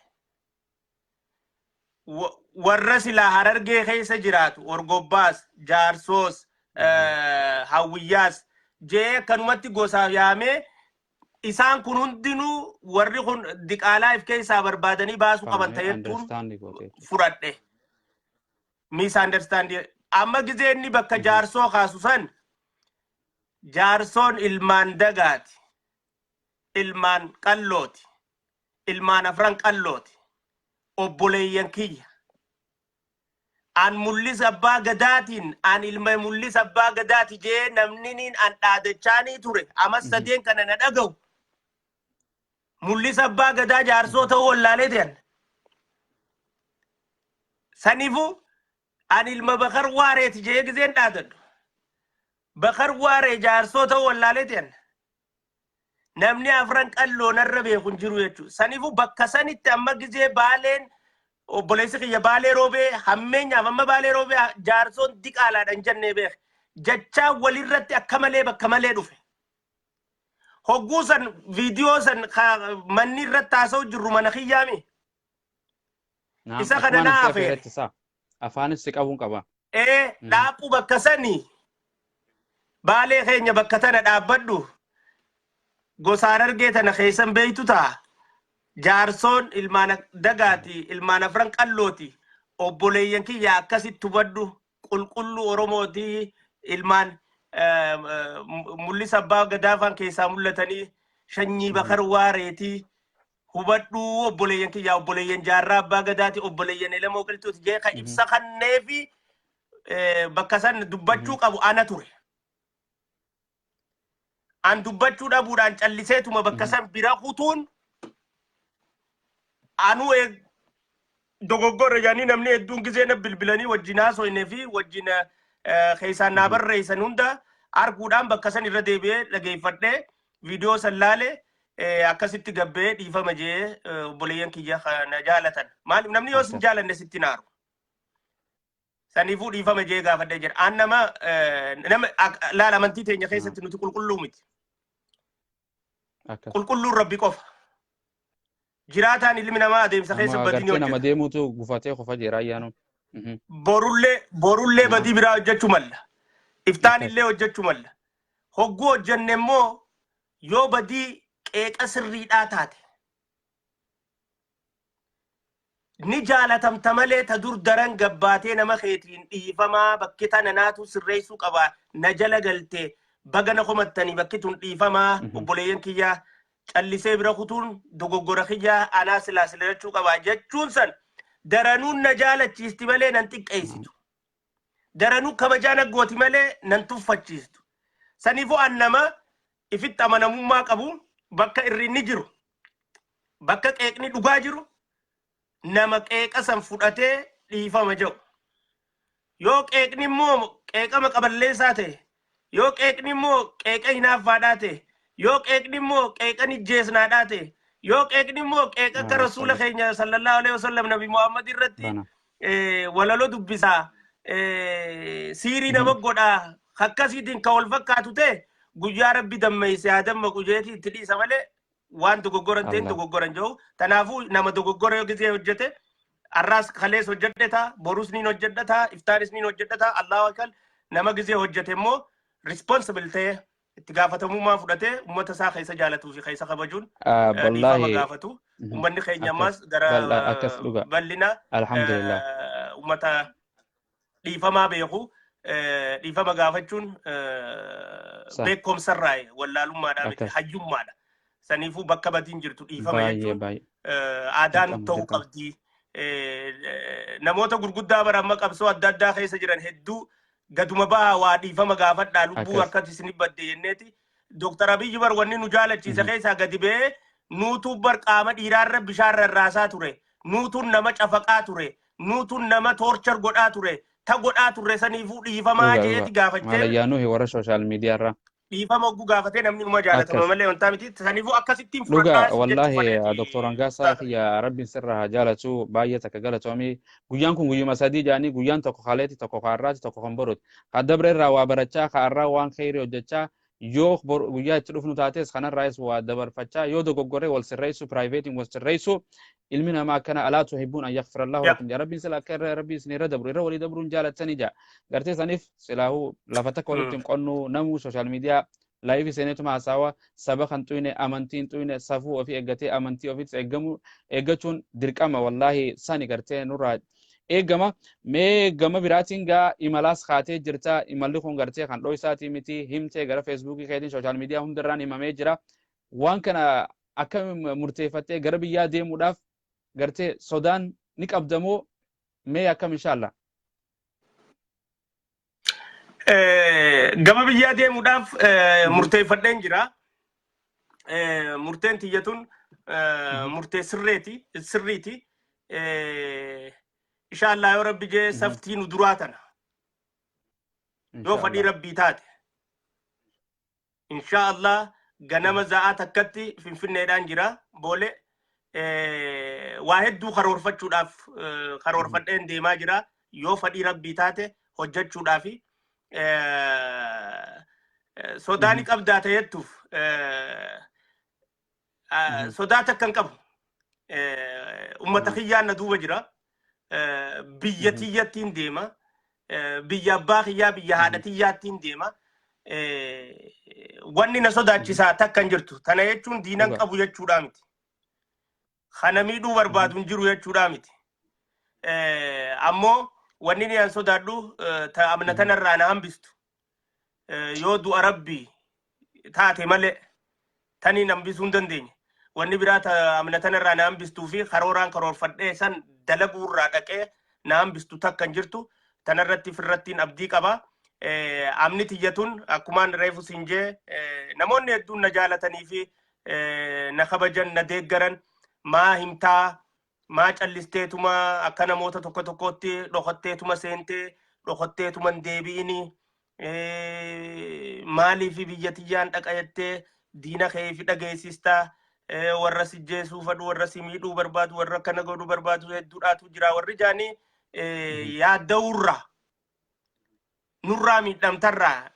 Warra silaa Harargee keessa jiraatu Orgobbaas, Jaarsoos, Hawwiyyaas jee akkanumatti gosaaf yaamee isaan kun hundinuu warri kun diqaalaa if keessaa barbaadanii baasuu qaban ta'eettuun fudhadhe. Misunderstand. Amma gizee inni bakka jaarsoo kaasu san jaarsoon ilmaan dagaati. Ilmaan qallooti. Ilmaan afran qallooti. Obboleeyyan kiyya. An mul'is abbaa gadaatiin an ilma mul'is abbaa gadaati jee namniniin an dhaadachaanii ture. Amas sadeen kana na dhaga'u. Mul'is abbaa gadaa jaarsoo ta'uu wallaalee ta'an. Saniifuu an ilma bakar waareeti jee gizeen dhaadadhu. Bakar waaree jaarsoo ta'uu wallaalee ta'an. Namni afran qalloo narra beekun jiru jechuudha. Saniifuu bakka sanitti amma gizee baaleen obboleessi kiyya baalee roobee hammeenyaaf amma baalee roobee jaarsoon diqaalaadhaan jennee beek. Jachaa walirratti akka malee bakka malee dhufe. Hogguu san viidiyoo san manni irratti haasa'u jirru mana kiyyaami. Isa kana naa hafeere. Afaanis qabuun qaba. Dhaabuu bakka sanii baalee keenya bakka tana dhaabbadhu. Gosaan argee tana keessan beeytu ta'a. Jaarsoon ilmaan dagaati, ilmaan afran qallooti. Obboleeyyan kiyya akkasitti hubadhu qulqulluu Oromooti ilmaan mul'isa abbaa gadaafan keessaa mul'atanii shanyii bakar waareeti. Hubadhu obboleeyyan kiyya obboleeyyan jaarraa abbaa gadaati obboleeyyan elemoo qilxuuti jee ka ibsa kanneefi bakka san dubbachuu qabu ana ture. An dubbachuu dhabuudhaan calliseetuma bakka san bira kutuun anu dogoggorra jaanii namni hedduun gizee na bilbilanii wajjin haasofnee fi wajjin keessaan naa barreessan hunda arguudhaan bakka san irra deebi'ee dhageeffadhee viidiyoo san laalee akkasitti gabbee dhiifama jee obboleeyyan kiyya na jaalatan. Maaliif namni yoo sin jaalanne sitti naaru. Saniifuu dhiifama jee gaafadhee jira. An nama laala amantii teenya keessatti nuti qulqulluu miti. Qulqulluun Rabbi qofa. Jiraataan ilmi namaa adeemsa keessa badii hojjeta. Nama deemuutu gufatee qofa jira ayyaanu. Borullee badii biraa hojjechuu malla. Iftaan illee hojjechuu malla. Hogguu hojjenne immoo yoo badii qeeqa sirriidhaa taate. Ni jaalatamta malee ta dur daran gabbaatee nama keetiin dhiifamaa bakki tana naatu sirreessuu qaba. Na jala galtee bagana komattanii bakki tun dhiifamaa obboleeyyan kiyyaa callisee bira kutuun dogoggora kiyyaa anaa silaa jechuu qaba jechuun san daranuun na jaalachiisti malee nan xiqqeessitu. Daranuu kabajaa naggooti malee nan tuffachiistu. Saniifuu an nama ifitti amanamummaa qabu bakka irrinni jiru bakka qeeqni dhugaa jiru nama qeeqa san fudhatee dhiifama jedhu. Yoo qeeqni immoo qeeqama qaballeessaa ta'e yoo qeeqni immoo qeeqa hinaaffaadhaa ta'e yoo qeeqni immoo qeeqa nijjeesnaadhaa ta'e yoo qeeqni immoo qeeqa akka rasuula keenya sallallahu alaihi wasallam nabi Muhammad irratti walaloo dubbisaa siirii nama godhaa akkasiitiin ka wal fakkaatu ta'e guyyaa Rabbi dammeeyse adamma qujeeti itti dhiisa malee waan dogoggoran ta'een dogoggoran jiru. Kanaafuu nama dogoggora yoo gisee hojjete arraas kalees hojjedheta borus niin hojjedheta iftaanis niin hojjedheta Allahu akbar nama gisee hojjete immoo responsible ta'e itti gaafatamummaa fudhatee uummata isaa keessa jaalatuu fi keessa kabajuun dhiifama gaafatu. Uummanni keenya ammas gara bal'ina uummata dhiifamaa beeku. Dhiifama gaafachuun beekumsarraa wallaalummaadhaa miti hayyummaadha. Saniifuu bakka badiin jirtu dhiifama jechuun aadaan ta'uu qabdi. Namoota gurguddaa bara amma qabsoo adda addaa keessa jiran hedduu gaduma bahaa waa dhiifama gaafadhaa lubbuu akkatti isin badde jenneeti. Dooktar Abiyyi bar wanni nu jaalachiisa keessaa gadi ba'ee nuutuun bar qaama dhiiraarra bishaan rarraasaa ture. Nuutuun nama cafaqaa ture. Nuutuun nama toorchar godhaa ture. Ta godhaa turre saniifuu dhiifamaa jeeti gaafachee. Malayyaanuu warra sooshaal miidiyaarraa. Dhiifama ogguu gaafatee namni uma jaalatama malee wantaa miti. Saniifuu akkasittiin fudhadhaa. Dhugaa wallaahi Dr. Angaasaa kiyya Rabbiin sirraa haa jaalatu baay'ee takka galatoomii. Guyyaan kun guyyuma sadii jaanii guyyaan tokko kaleeti tokko kaarraati tokko kan boruuti. Kaddabre irraa waa barachaa kaarraa waan kheyrii hojjechaa yoo guyyaa itti dhufnu taates kanarraayis waa dabarfachaa yoo dogoggoree wal sirreessu piraayiveetiin wal sirreessu ilmi namaa akkana alaa tuhibbuun an yaghfira Allahu lakum ja rabbiin sila akka rabbii isin irra dabru irra walii dabruun jaalatanii ja gartee saniif silaahuu lafa takka walitti hin qonnu namuu sooshaal miidiyaa لايف سنتما سوا سبقا توينه امانتين توينه صفو في اجتي امانتي اوفيس اجمو اجتون درقما والله ساني غرتي نورا اجما مي جما براتينغا ايمالاس خاتي جرتا ايمالي كون غرتي كان دويساتي متي همتي غرا فيسبوك كايدين سوشيال ميديا هم دران امامي جرا وان كان اكم مرتفتي غربيا ديموداف غرتي سودان نيك ابدمو مي اكم ان شاء الله gama biyyaa deemuudhaaf murteeffadheen jira. Murteen tiyyatuun murtee sirriiti. Inshaallah yoo rabbi jee saftii nu duraa tana. Yoo fadhii rabbii taate. Inshaallah ganama za'aa takkatti finfinneedhaan jira. Boole waa hedduu karoorfachuudhaaf karoorfadheen deemaa jira. Yoo fadhii rabbii taate hojjechuudhaafi. Sodaani qabdaa ta'ettuuf sodaata kan qabu ummata kiyyaan na duuba jira. Biyya tiyyattiin deema. Biyya abbaa kiyyaa biyya haadha tiyyaattiin deema. Wanni na sodaachisaa takkan jirtu. Tana jechuun diinan qabu jechuudha miti. Kana miidhuu barbaadu hin jiru jechuudha miti. Ammoo wanni ni an sodaadhu ta amnatanarraa na hambistu yoo du'a rabbii taate malee tanii hambisuu hin dandeenye. Wanni biraa ta amnatanarraa na hambistuu fi karooraan karoorfadhee san dalaguurraa dhaqee na hambistu takkan jirtu. Tanarratti firrattiin abdii qaba. Amni tiyyatuun akkumaan reefu siin jee namoonni hedduun na jaalatanii fi na kabajan na deeggaran maa himtaa maa callisteetuma akka namoota tokko tokkotti dhokatteetuma seentee dhokatteetuma hin deebi'ini maaliif biyya tiyyaan dhaqa jettee diina kee fi dhageessistaa warra si jeesuu fadhu warra si miidhuu barbaadu warra kana godhuu barbaadu hedduudhaatu jira. Warri jaanii yaadda'uurraa nurraa miidhamtarraa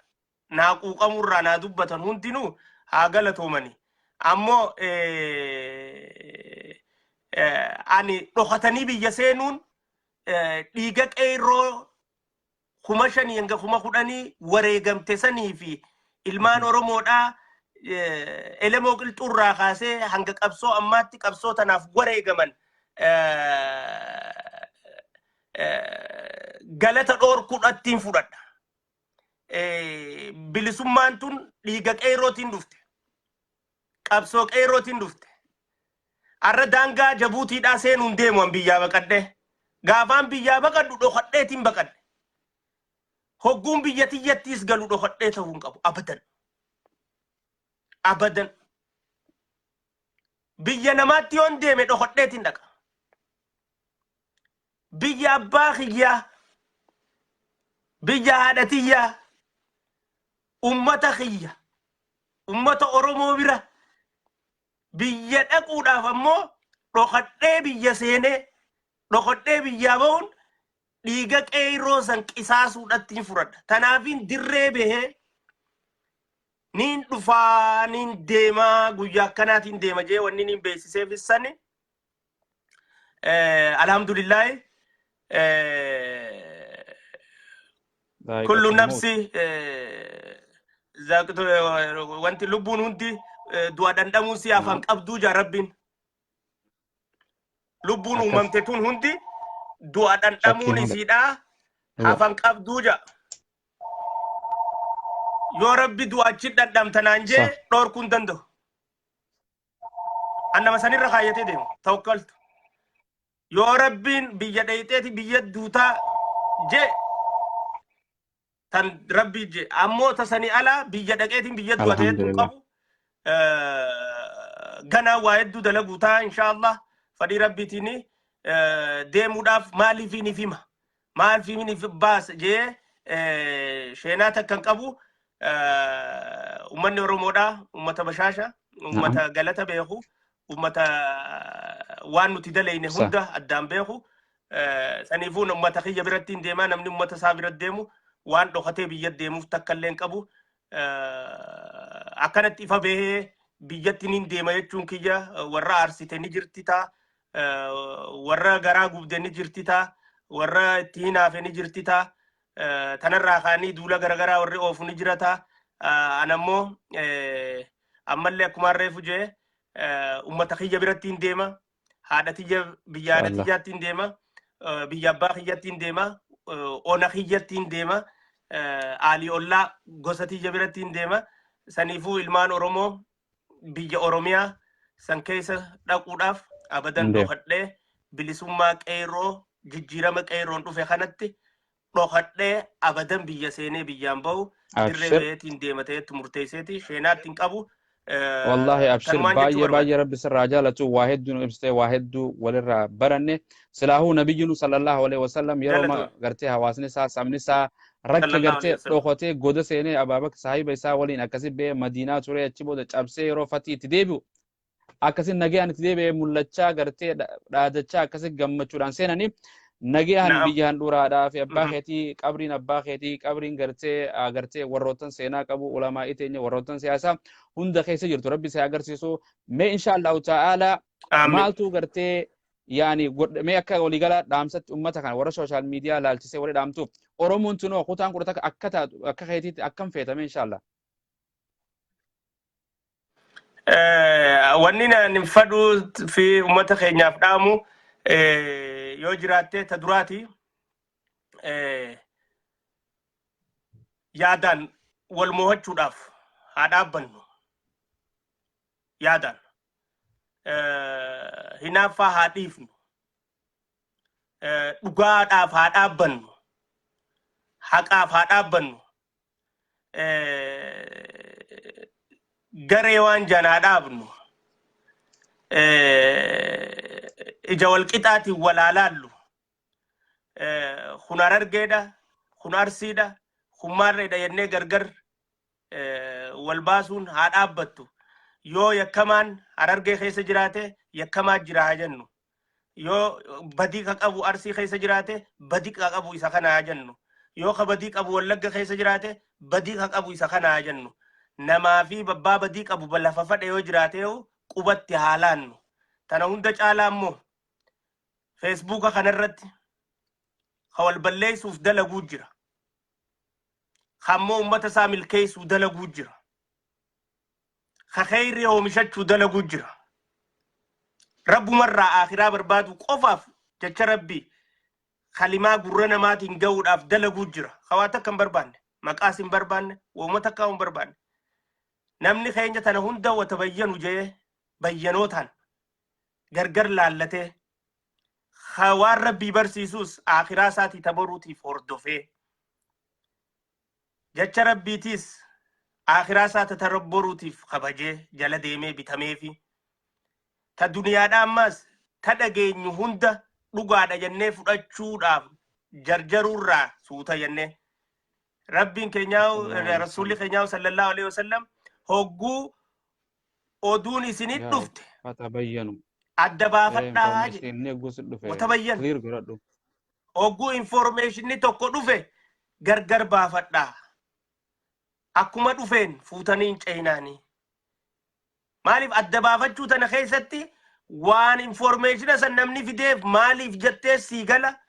naa quuqamurraa naa dubbatan hundinuu haa galatoomani. Ammoo ani dhokatanii biyya seenuun dhiiga qeerroo 5,000 hanga 10,000 wareegamte sanii fi ilmaan Oromoodhaa elemoo qilxuurraa kaasee hanga qabsoo ammaatti qabsoo tanaaf wareegaman galata dhoorkuudhattiin fudhadha. Bilisummaan tun dhiiga qeerrootiin dhufte. Qabsoo qeerrootiin dhufte. Arra daangaa Jabuutiidhaa seenuun deemu an biyyaa baqadhe. Gaafaan biyyaa baqadhu dhokadheetiin baqadhe. Hogguun biyya tiyyattiis galu dhokadhee ta'uu hin qabu. Abadan. Abadan. Biyya namaatti yoon deeme dhokadheetiin dhaqa. Biyya abbaa kiyyaa. Biyya haadha tiyyaa. Ummata kiyya. Ummata Oromoo bira. Biyya dhaquudhaaf ammoo dhokadhee biyya seenee dhokadhee biyyaa bahuun dhiiga qeerroo san qisaasuudhattiin fudhadha. Tanaafiin dirree bahee niin dhufaa niin deemaa guyyaa akkanaatiin deema jee wanni niin beeksiseef sani alhamdulillahi kullu nafsi wanti lubbuun hundi du'a dhandhamuu si afaan qabduu jaa rabbiin. Lubbuun uumamte tun hundi du'a dhandhamuun isiidhaa afaan qabduu jaa. Yoo rabbi du'a achi dhandhamtanaan jee dhoorkuu hin danda'u. Annama sanirra kaayyatee deemu tawakkaltu. Yoo rabbiin biyya dheeyxeeti biyya duutaa jee tan rabbii jee ammoo tasanii alaa biyya dhaqeetiin biyya du'atee qabu. Ganaa waa hedduu dalaguu ta'a inshaallah fadhii rabbiitiin deemuudhaaf maaliif hima maaliif baas jee sheenaa takkan qabu ummanni Oromoodhaa ummata bashaasha ummata galata beeku ummata waan nuti dalayne hunda addaan beeku saniifuun ummata kiyya biratti hin deemaa namni ummata isaa biratti deemu waan dhokatee biyya deemuuf takka illee hin qabu. Akkanatti ifa bahee biyyatti niin deema jechuun kiyya warra aarsite ni jirti ta'a. Warra garaa gubde ni jirti ta'a. Warra itti hinaafe ni jirti ta'a. Tanarraa kaanii duula garagaraa warri oofu ni jira ta'a. أنا مو أمال لك مرة فجأة خيجة براتين ديما هذا تيجا بيانا تيجا تين ديما بيابا خيجة تين ديما أنا خيجة تين ديما علي الله غوساتي جبرتين ديما سنيفو إلمان أورومو بيجا أوروميا سنكيسة داكوداف أبداً دوخدة بلسوما كيرو جيجيرا كيرو نتو في خانتي دوخدة أبداً بيجا سيني بيجامبو دربيتين ديما تيت مرتيسيتي شينات تنكابو والله أبشر باي رب سر رجالته واحد دون إبسته واحد دو ولر برنة سلاهو نبينا صلى الله عليه وسلم يروما قرتي هواسني سا سامني سا رك قرتي روخوتي غودا سيني أبابك صاحب إسا ولين أكسي بي مدينة سوريا تشيبو دا تشابسي روفتي تديبو أكسي نجي أن تديبي ملتشا قرتي دادتشا أكسي جمتشوران سيناني نجي أن بيجان دورا دا في أباخيتي قبرين أباخيتي قبرين قرتي وروتن سينا كابو علماء إتني وروتن سياسة هند خيسة جرتو ربي سيأجر سيسو ما إن شاء الله تعالى مالتو قرتي يعني ما أكا وليقالا دامست أمتا كان ورا سوشال ميديا لالتسي ورا دامتو أورومون تنو خوتان قرتك أكا خيتي أكم فيتا إن شاء الله ونينا نفدو في أمتا خينيا فدامو يوجراتي تدراتي يادان والموهد داف هذا بنو يادان هنا فهاديفنو دغاد اف هذا بنو حق اف هذا بنو غريوان جانا دابنو إجوال كتاتي ولا لالو خنار رجدا خنار سيدا خمار ردا ينّي غرغر والباسون هاد أبتو يو يكمان أرجع خيس جراته يكمان جراه جنو يو بديك أبو أرسي خيس جراته بديك أبو إسخنا جنو يو خبديك أبو ولق خيس جراته بديك أبو إسخنا جنو نما في بابا بديك أبو بلاففت يو جراته قبت حالانو تناهند علامو فيسبوك خنرت خوال بليس وفدلا جوجرا خمو أمتا سامل كيس ودلا جوجرا خخيري ومشت ودلا جوجرا رب مرة آخرا بربادو قفاف جتش ربي خلما قرنا ما تنجود أفدلا جوجرا خواتك كم بربان مقاسم بربان ومتا كم بربان نمني خينجة تناهند وتبين وجيه بيانوتان غرغر لالته خوار ربي برسيسوس آخرا ساتي تبروتي فوردوفي جتش ربيتيس آخرا ساتي تربروتي خبجي جل ديمي بتميفي تا دنيا داماس تدقي نهند لغادا جنة فرأتشودا جرجرورا سوتا جنة ربين كنياو رسولي كنياو صلى الله عليه وسلم هوغو أودوني سنيد دفت فتبينوا أدبا فتا هاجي وتبين أوغو information ني توكو دفه غرغر بافتا أكما دفين فوتانين چيناني ماليف أدبا فتشو تنخيستي وان information أسان نمني في ديف ماليف جتة سيغلا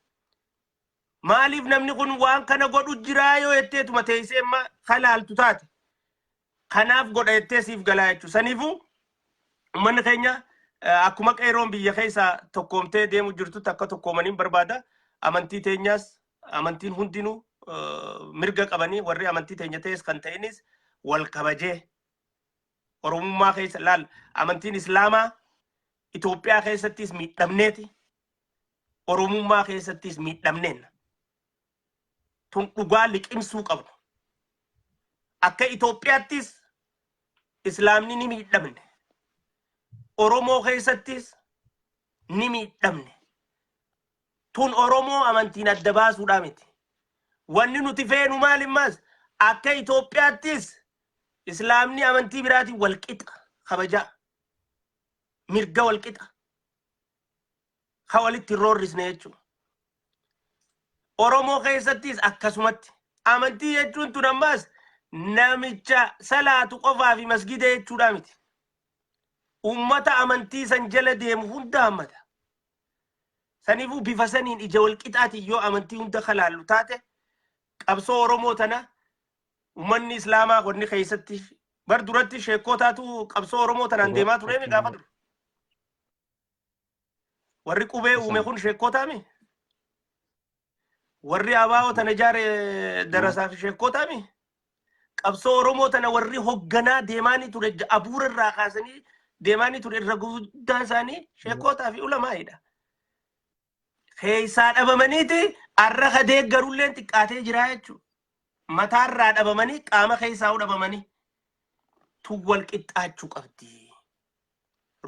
ماليف نمني قن وان كان قدو جرايو يتيتو متيسي ما خلال تتاتي خناف قد يتيسيف غلايتو سنفو من خينيا akkuma qeeroon biyya keessa tokkoomtee deemu jirtu takka tokkoomaniin barbaada amantii teenyaas amantiin hundinuu mirga qabanii warri amantii teenya ta'es kan ta'enis wal kabajee oromummaa keessa laal amantiin islaamaa Itoophiyaa keessattis miidhamneeti oromummaa keessattis miidhamneen tun dhugaa liqimsuu qabnu akka Itoophiyaattis islaamni ni miidhamne Oromoo keessattis ni miidhamne tun Oromoo amantiin adda baasuudha miti wanni nuti feenu maalimmaas akka Itoophiyaattis islaamni amantii biraatiin walqixa kabajaa mirga walqixa hawalitti roorrisne jechuudha Oromoo keessattis akkasumatti amantii jechuun tun ammaas namicha salaatu qofaa fi masgida jechuudha miti ummata amantii san jala deemu hunda hammata saniifuu bifa saniin ija wal qixaati yoo amantii hunda kalaallu taate qabsoo Oromoo tana umanni islaamaa wanni keessatti bar duratti sheekootaatu qabsoo oromoo tanaan deemaa ture gaafa dur warri qubee uume kun sheekootaami warri abaa'oo tana jaare darasaa fi sheekootaami qabsoo oromoo tana warri hogganaa deemaanii ture abuura irraa kaasanii deemaanii ture irra guddaa isaanii sheekootaa fi ulamaa'idha. Keessaa dhabamaniiti arraqa deeggarulleen xiqqaatee jira jechuudha. Mataarraa dhabamanii qaama keessaa dhabamanii tu wal qixxaachuu qabdi.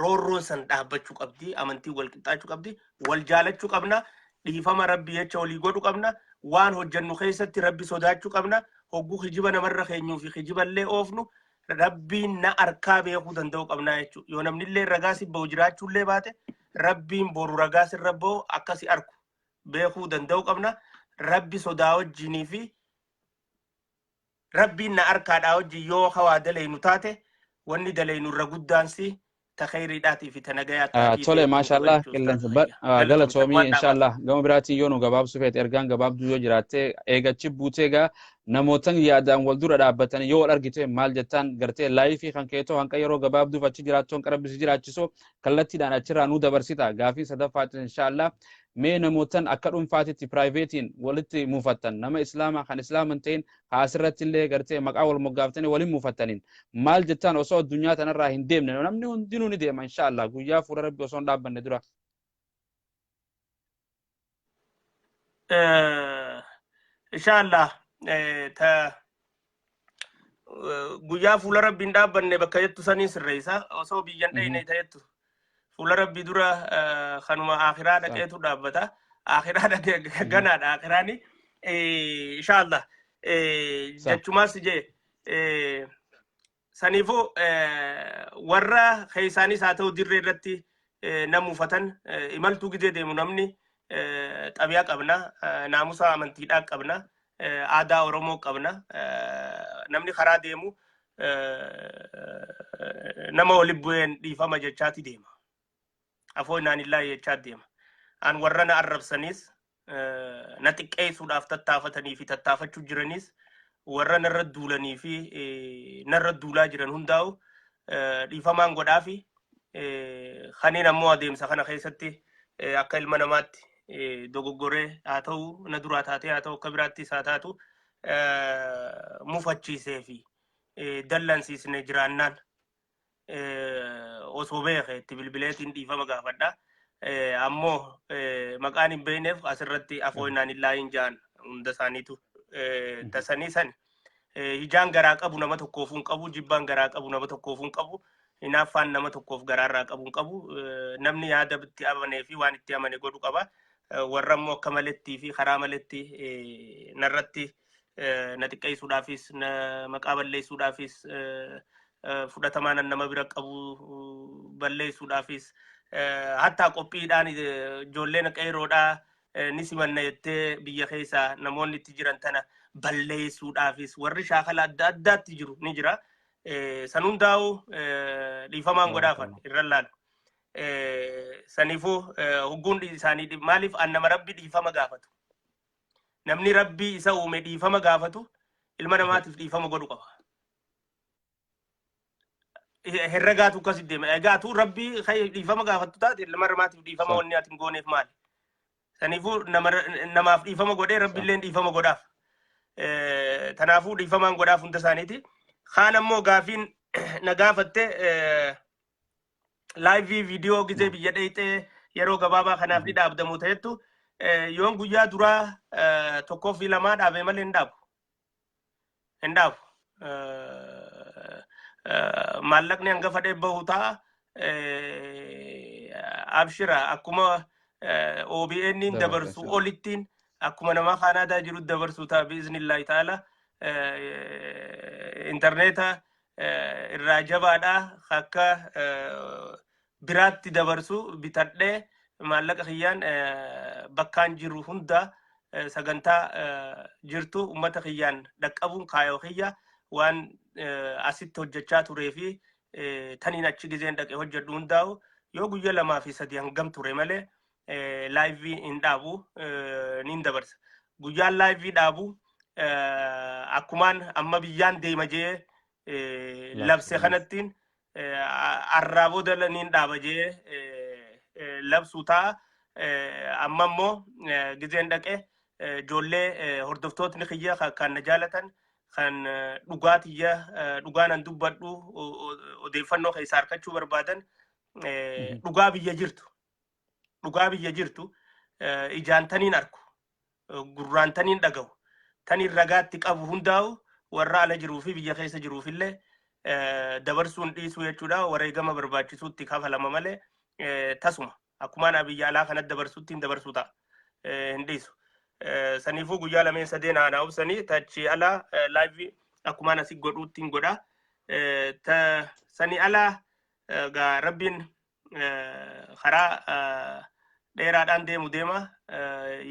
Roorroon san dhaabbachuu qabdi. Amantii wal qixxaachuu qabdi. Wal jaalachuu qabna. Dhiifama rabbi jecha walii godhu qabna. Waan hojjennu keessatti rabbi sodaachuu qabna. Hogguu kijiba namarra keenyuu fi kijiballee oofnu rabbiin na arkaa beekuu danda'u qabna jechuudha. Yoo namnillee ragaa sibba'u jiraachuullee baate rabbiin boru ragaa sirra ba'u akkasi arku beekuu danda'u qabna. Rabbi sodaa wajjinii fi rabbiin na arkaadhaa wajjin yoo hawaa dalaynu taate wanni dalaynu irra guddaansi ta khayriidhaatii fi ta nagayaa tole maashaallah qilleensa galatoomii inshallah gama biraatiin yoo nu gabaabsu feete ergaan gabaabduu yoo jiraatte eegachi buuteegaa namootan yaadaan wal dura dhaabbatanii yoo wal argite maal jettaan gartee laayifii kan keetoo hanqa yeroo gabaabduuf achi jiraattoon qarabbisi jiraachiso kallattiidhaan achirraa nu dabarsita gaafii sadaffaatiin inshallah mee namootan akka dhuunfaatitti piraayiveetiin walitti muufattan nama islaamaa kan islaaman ta'in haasirratti illee gartee maqaa wal moggaaftanii waliin muufattaniin maal jettaan osoo addunyaa tanarraa hin deemne namni hundinuu ni deema inshallah guyyaa fuula rabbi osoo hin dhaabbanne dura. Inshallah guyyaa fuula rabbi hin dhaabbanne bakka jettu sanii sirreessa osoo biyyan dhayne ta'ettu fuula rabbi dura kanuma akhiraa dhaqeetu dhaabbata akhiraa dhaqee ganaadha akhiraani inshallah jechumaas jee saniifuu warra keessaanis haa ta'u dirree irratti namuufatan imaltuu gidee deemu namni xabiyaa qabna naamusa amantiidhaa qabna aadaa oromoo qabna namni karaa deemu nama waliin bu'een dhiifama jechaati deema afoo inaanillaa jechaa deema an warra na arrabsanis na xiqqeessuudhaaf tattaafatanii fi tattaafachuu jiranis warra narra duulanii fi narra duulaa jiran hundaa'u dhiifamaan godhaa fi kanneen ammoo adeemsa kana keessatti akka ilma namaatti dogoggoree haa ta'u na duraa taatee haa ta'u akka biraattis haa taatu mufachiisee fi dallansiisne jiraannaan osoo beeke itti bilbileetiin dhiifama gaafadha. Ammoo maqaan hin beekneef asirratti afoo inaanillaa hin jaan hunda isaaniitu tasanii san hijaan garaa qabu nama tokkoof hin qabu jibbaan garaa qabu nama tokkoof hin qabu hinaaffaan nama tokkoof garaarraa qabu hin qabu namni yaada itti amanee fi waan itti amane godhu qaba. Warra immoo akka maletti fi karaa maletti narratti na xiqqeessuudhaafis maqaa balleessuudhaafis fudhatamaan nama bira qabu balleessuudhaafis hatta qophiidhaan ijoolleen qeeroodhaa ni simanna jettee biyya keessaa namoonni itti jiran tana balleessuudhaafis warri shaakala adda addaatti jiru ni jira. San hundaa'u dhiifamaan godhaafan irra laala. Saniifuu hogguun isaanii maaliif annama rabbi dhiifama gaafatu. Namni rabbii isa uume dhiifama gaafatu ilma namaatiif dhiifama godhu qaba. Herregaatu akkasi deema. Egaatu rabbii dhiifama gaafatu taate ilma namaatiif dhiifama wanni ati hin gooneef maali? Saniifuu namaaf dhiifama godhee rabbiillee dhiifama godhaaf. Tanaafuu dhiifamaan godhaaf hunda isaaniiti. Kaan ammoo gaafiin na gaafatte live video gizee biyya dheeyxee yeroo gabaabaa kanaaf ni dhaabdamu ta'ettu yoon guyyaa duraa tokkoo fi lamaa dhaabee malee hin dhaabu. Hin dhaabu. Maallaqni hangafa dheebbahu ta'a. Abshira akkuma OBN dabarsu olittiin akkuma nama kanaadaa jiru dabarsu ta'a biiznillaahi ta'ala. Interneta irraa jabaadha akka biraatti dabarsu bitadhee maallaqa kiyyaan bakkaan jiru hunda sagantaa jirtu ummata kiyyaan dhaqqabuun kaayoo kiyya waan asitti hojjechaa turee fi taniin achi gizeen dhaqee hojjedhu hundaa'u yoo guyyaa 2 fi 3 hangam ture malee laayivii hin dhaabu niin dabarsa. Guyyaan laayivii dhaabu akkumaan amma biyyaan deema jee labse kanattiin arraaboo dalaniin dhaaba jee labsuu ta'a. Amma immoo gizeen dhaqe ijoollee hordoftootni kiyya kan na jaalatan kan dhugaanan dubbadhu odeeffannoo keessaa harkachuu barbaadan dhugaa biyya jirtu ijaantaniin arku gurraantaniin dhagahu taniin ragaatti qabu hundaa'u warra ala jiruu fi biyya keessa jiruufillee dabarsuun dhiisuu jechuudha. Wareegama barbaachisuutti kafalama malee tasuma akkumaan biyya alaa kanatti dabarsuutti hin dabarsuu ta'a hin dhiisu. Saniifuu guyyaa lameen sadeen aanaa obsanii tachi alaa laayivii akkumaan asii godhuutti hin godha. Sanii alaa rabbiin karaa dheeraadhaan deema.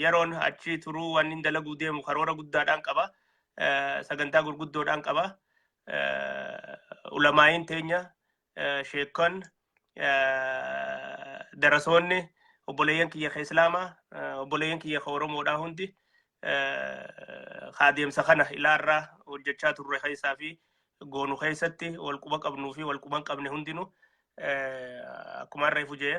Yeroon achi turuu waan hin dalaguu deemu karoora guddaadhaan qaba. Sagantaa gurguddoodhaan qaba. Ulamaayin teenya sheekon darasoonni obboleeyyan kiyya ka islaamaa obboleeyyan kiyya ka oromoodhaa hundi adeemsa kana ilaarraa hojjechaa turre keessaa fi goonu keessatti walquba qabnuu fi walquba hin qabne hundinuu akkuma reefu jee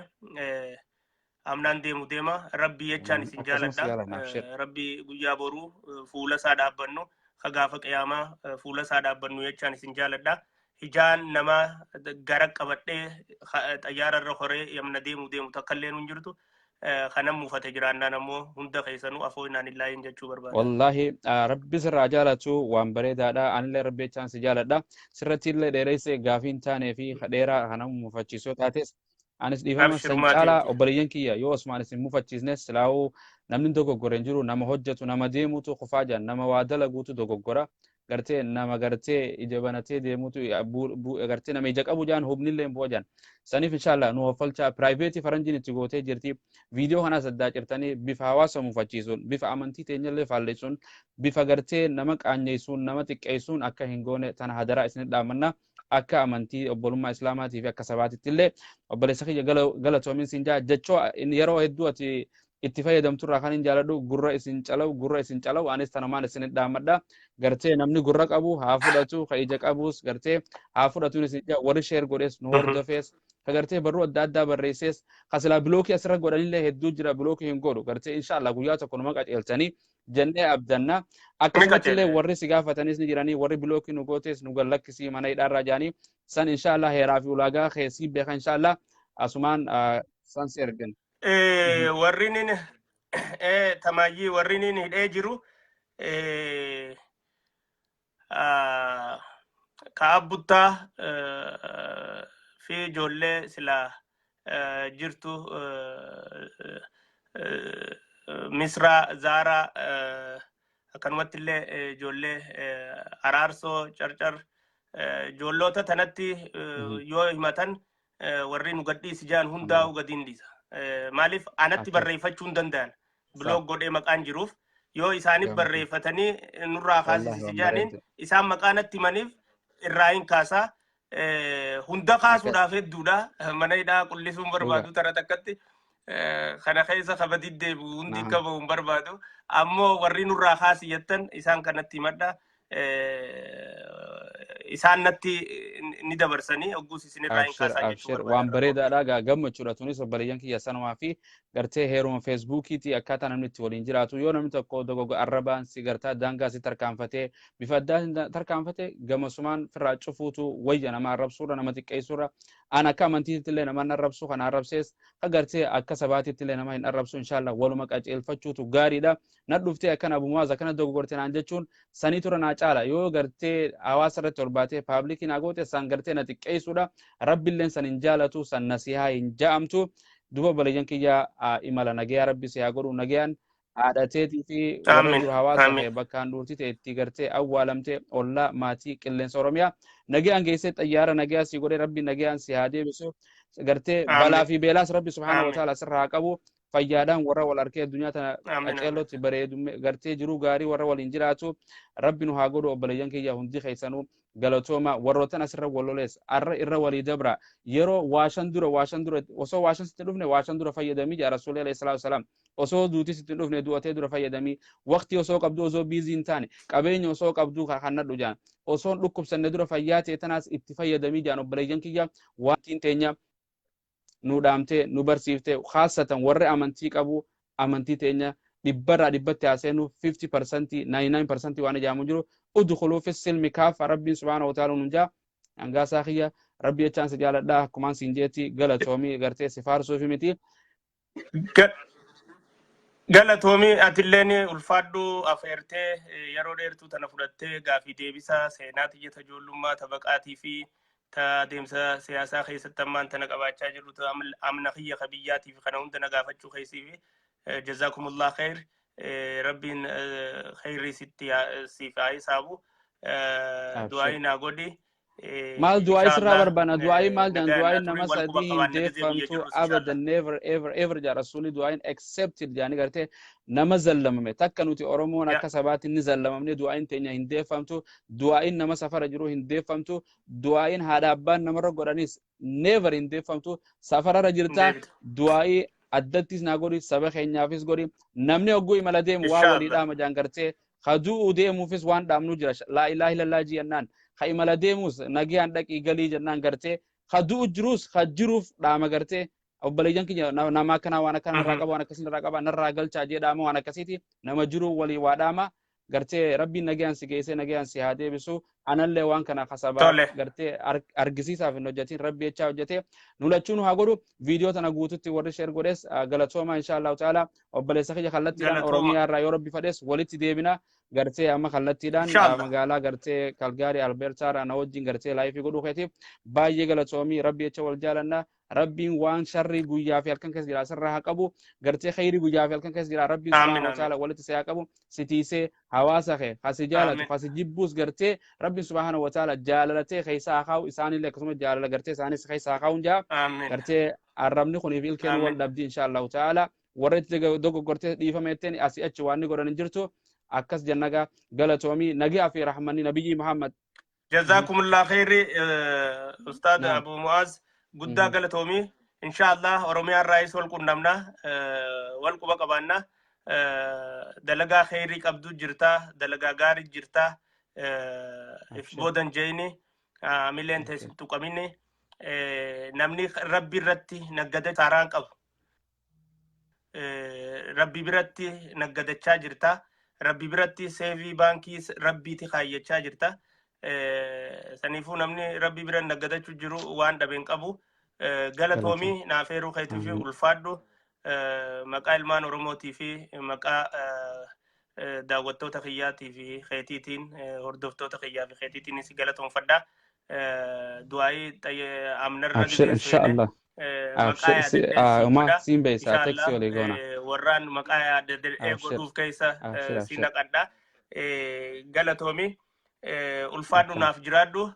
amnaan deema rabbii jechaan isin jaaladha. Rabbii guyyaa boruu fuula isaa dhaabbannu gaafa qiyaamaa fuula isaa dhaabbannu jechaan isin jaaladha. Hijaan nama gara qabadhee xayyaararra horee yamna deemu takkallee nun jirtu kanan muufate jiraannaan ammoo hunda keessanuu afoo inaan illaahin jechuu barbaada. Wallahi rabbi sirraa jaalatu waan bareedaadha. Anillee rabbi jechaan si jaaladha. Sirratti illee dheereessee gaafii hin taanee fi dheeraa kanan muufachiisoo taates anis dhiifama san caalaa obboleeyyan kiyya yoo osmaan isin muufachiisnes silaa'uu namni dogoggora hin jiru. Nama hojjetu nama deemutu qofaa jaan nama waa dalaguutu dogoggora. Gartee nama gartee ija banatee deemutu gartee nama ija qabu jaan hubnillee hin bu'aa jaan. Saniif inshallah nu hoffalcha private faranjiin itti gootee jirti. Viidiyoo kanas addaa cirtanii bifa hawaasa muufachiisuun bifa amantii teenyallee faalleessuun bifa gartee nama qaanyeessuun nama xiqqeessuun akka hin goone tana hadaraa isin dhaamanna. Akka amantii obbolummaa islaamaatii fi akka sabaatitti illee obboleessa kiyya galatoomin siin jaa jechoo yeroo hedduu ati itti fayyadamturraa kan hin jaaladhu gurra isin calawu anis tanamaan isin dhaamadha. Gartee namni gurra qabu haa fudhatu ka ija qabus gartee haa fudhatuun isin jaa warri sheer godhes nu hordofees ka gartee barruu adda addaa barreessees ka silaa bilookii asirra godhanillee hedduu jira bilookii hin godhu gartee inshallah guyyaa tokko numa qaceelchanii jennee abdanna. Akkasumatti illee warri si gaafatanis ni jiranii warri bilookii nu gootes nu gallakkisii mana hidhaarraa jaanii san inshallah heeraa fi ulaagaa keessii beeka inshallah asumaan san si ergan. Warrinin tamayyii warrinin hidhee jiru kaabuttaa fi ijoollee sila jirtu Misraa Zaaraa akkanumatti illee ijoollee Araarsoo Carcar ijoollota tanatti yoo himatan warri nu gadhiisi jaan hundaa'u gadiin dhiisa. Maaliif anatti barreeffachuu hin danda'an biloog godhee maqaan jiruuf yoo isaaniif barreeffatanii nurraa kaasisi jaaniin isaan maqaanatti himaniif irraa hin kaasaa hunda kaasuudhaaf hedduudha. Mana hidhaa qullisuun barbaadu tara takkatti kana keessa kabadii deebi'u hundi qabu hin barbaadu. Ammoo warri nurraa kaasi jettan isaan kanatti himadha. Isaan natti ni dabarsanii ogguus isinirraa hin kaasaa jechuudha. Waan bareedaadha gammachuudha tunis obboleeyyan kiyya sanumaa fi gartee heeruma feesbuukiiti akkaataa namni itti waliin jiraatu yoo namni tokko dogogo arrabaan si gartaa daangaa si tarkaanfatee bifa addaa tarkaanfatee gamasumaan firraa cufuutu wayya nama arrabsuudha nama xiqqeessuudha. An akka amantiitti illee nama arrabsu kan arrabsees agartee akka sabaatitti illee nama hin arrabsu inshallah waluma qaceelfachuutu gaariidha. Nan dhuftee akkana abumaas akkana dogogortee naan jechuun sanii tura naa caala yoo gartee hawaasa irratti ol baatee paablikiin agoote san gartee na xiqqeessuudha. Rabbiilleen san hin jaalatu san nasihaa hin ja'amtu. Duba obboleeyyan kiyya imala nagaya rabbi si haa godhu nagayaan haadhateetii fi hawaasa bakkaan duurtii ta'e itti gartee awwaalamtee ollaa maatii qilleensa Oromiyaa nagayaan geessee xayyaara nagayaa si godhee rabbi nagayaan si haa deebisu gartee balaa fi beelaas rabbi subhaanahu wa ta'ala sirraa qabu fayyaadhaan warra wal arkee addunyaa tana Amiin. qaceellotti bareedu gartee jiruu gaarii warra waliin jiraatu rabbi nu haa godhu obboleeyyan kiyya hundi keessanuu galatooma warroottan asirra walolees arra irra walii dabra yeroo waashan dura osoo waashan sitti dhufne waashan dura fayyadamii jaa rasuulli alayhi salaatu wasalaam osoo duuti sitti dhufne du'atee dura fayyadamii waqtii osoo qabdu osoo biizii hin taane qabeenya osoo qabdu kannadhu jaan osoon dhukkubsanne dura fayyaa ta'e tanaas itti fayyadamii jaan obboleeyyan kiyya wantiin teenya nu dhaamte nu barsiifte khaasatan warri amantii qabu amantii teenya dhibbarraa dhibbatti haaseenu 50% 99% waan ijaamu jiru udkhuluu fi silmi kaafa rabbiin subhaanahu wa ta'ala nunjaa angaasaa kiyya rabbi jechaan si jaaladhaa akkumaan siin jeetti galatoomii gartee si faarsuufi miti galatoomii atilleen ulfaadhu afeertee yeroo dheertuu tana fudhattee gaafii deebisaa seenaa tiyya tajoollummaa tabaqaatii fi ta deemsa siyaasaa keessatti ammaan tana qabaachaa jirru ta amna kiyya kabiyyaatii fi kana hunda na gaafachuu keessii fi jazakumullah khair rabbiin khairii siif haa isaabu du'aayi naa godhi maal du'aayi sirraa barbaana du'aayi maal jaan du'aayi nama sadii hin deeffamtu abadan never ever jaa rasuuli du'aayin accepted jaani gartee nama zallamame takka nuti oromoon akka sabaatti ni zallamamne du'aayin teenya hin deeffamtu du'aayin nama safara jiru hin deeffamtu du'aayin haadha abbaan namarra godhanis never hin deeffamtu safararra jirta du'aayi addattis naa godhi saba keenyaafis godhi namni hogguu imala deemu waa waliidhaama jaan gartee kaduu deemuufis waan dhaamnu jira laa ilaaha illallah jennaan ka imala deemus nagiyaan dhaqii galii jennaan gartee kaduu jirus kajiruuf dhaama gartee obboleeyyan kiyya nama kana waan akkana irraa qaba waan akkasii irraa qaba narraa galchaa jee dhaama waan akkasiiti nama jiru walii waa dhaama gartee rabbiin nagiyaan si geessee nagiyaan si haa deebisu anallee waan kana kasabaa gartee argisiisaaf hin hojjetin rabbi jechaa hojjete nulachuun haa godhu viidiyoo tana guututti warri sheer godhes galatooma inshallah taala obboleessa kiyya kallattiidhaan oromiyaa irraa yoo rabbi fadhes walitti deebina gartee amma kallattiidhaan magaalaa gartee kalgaari albertaara na wajjin gartee laayifii godhuu keetiif baay'ee galatoomii rabbi jecha wal jaalanna rabbiin waan sharri guyyaa fi halkan keessa jira sirraa haa qabu gartee khayri guyyaa fi halkan keessa jira rabbiin subhaanahu wa ta'ala walitti isaa qabu sitiisee hawaasa kee hasi jaalatu hasi jibbuus gartee rabbiin subhaanahu wa ta'ala jaalalatee keessa haa isaanillee akkasuma jaalala gartee isaanis keessa haa hunjaa gartee arrabni kuniif ilkeen wal dhabdi inshallah ta'ala warra itti dogoggortee dhiifameetteen asii achi waan ni godhan hin jirtu akkas jannaga galatoomii nagaa fi rahmanni nabiyyi muhammad jazakumullah khairi ustaad abu muaz guddaa galatoomii inshallah oromiyaa raayis wal qunnamna wal quba qabaanna dalagaa khairii qabdu jirta dalagaa gaarii jirta if boodan jeeni mileen teessittu qabinne namni rabbi irratti naggada saaraan qabu rabbi biratti naggadachaa jirta rabbi biratti seevii baankii rabbiiti kaayyachaa jirta saniifuu namni rabbi bira naggadachuu jiru waan dhabeen qabu galatoomii naafeeruu keetii fi ulfaadhu maqaa ilmaan oromootii fi maqaa daawwattoota kiyyaatii fi keetiitiin hordoftoota kiyyaa fi keetiitiin si galatoonfadha du'aayi amnarra inshallah ma siin beeysa teksii olii goona warraan maqaa godhuuf keessa si naqadha galatoomii ulfaadhu naaf jiraadhu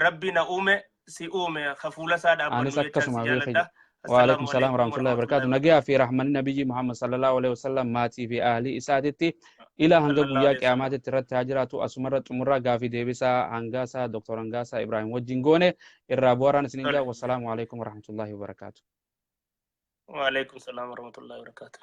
rabbi na uume si uume khafuula saa dhaabbannu jecha si jaaladha وعليكم السلام ورحمة الله وبركاته نجيا في رحمة النبي محمد صلى الله عليه وسلم ماتي في أهلي إساتتي إلى هنجو يا كأمات ترت هاجرات أسمرت مرة غافي ديبسا هنجاسا دكتور هنجاسا إبراهيم وجنجونة الرابوران سنجا والسلام عليكم ورحمة الله وبركاته وعليكم السلام ورحمة الله وبركاته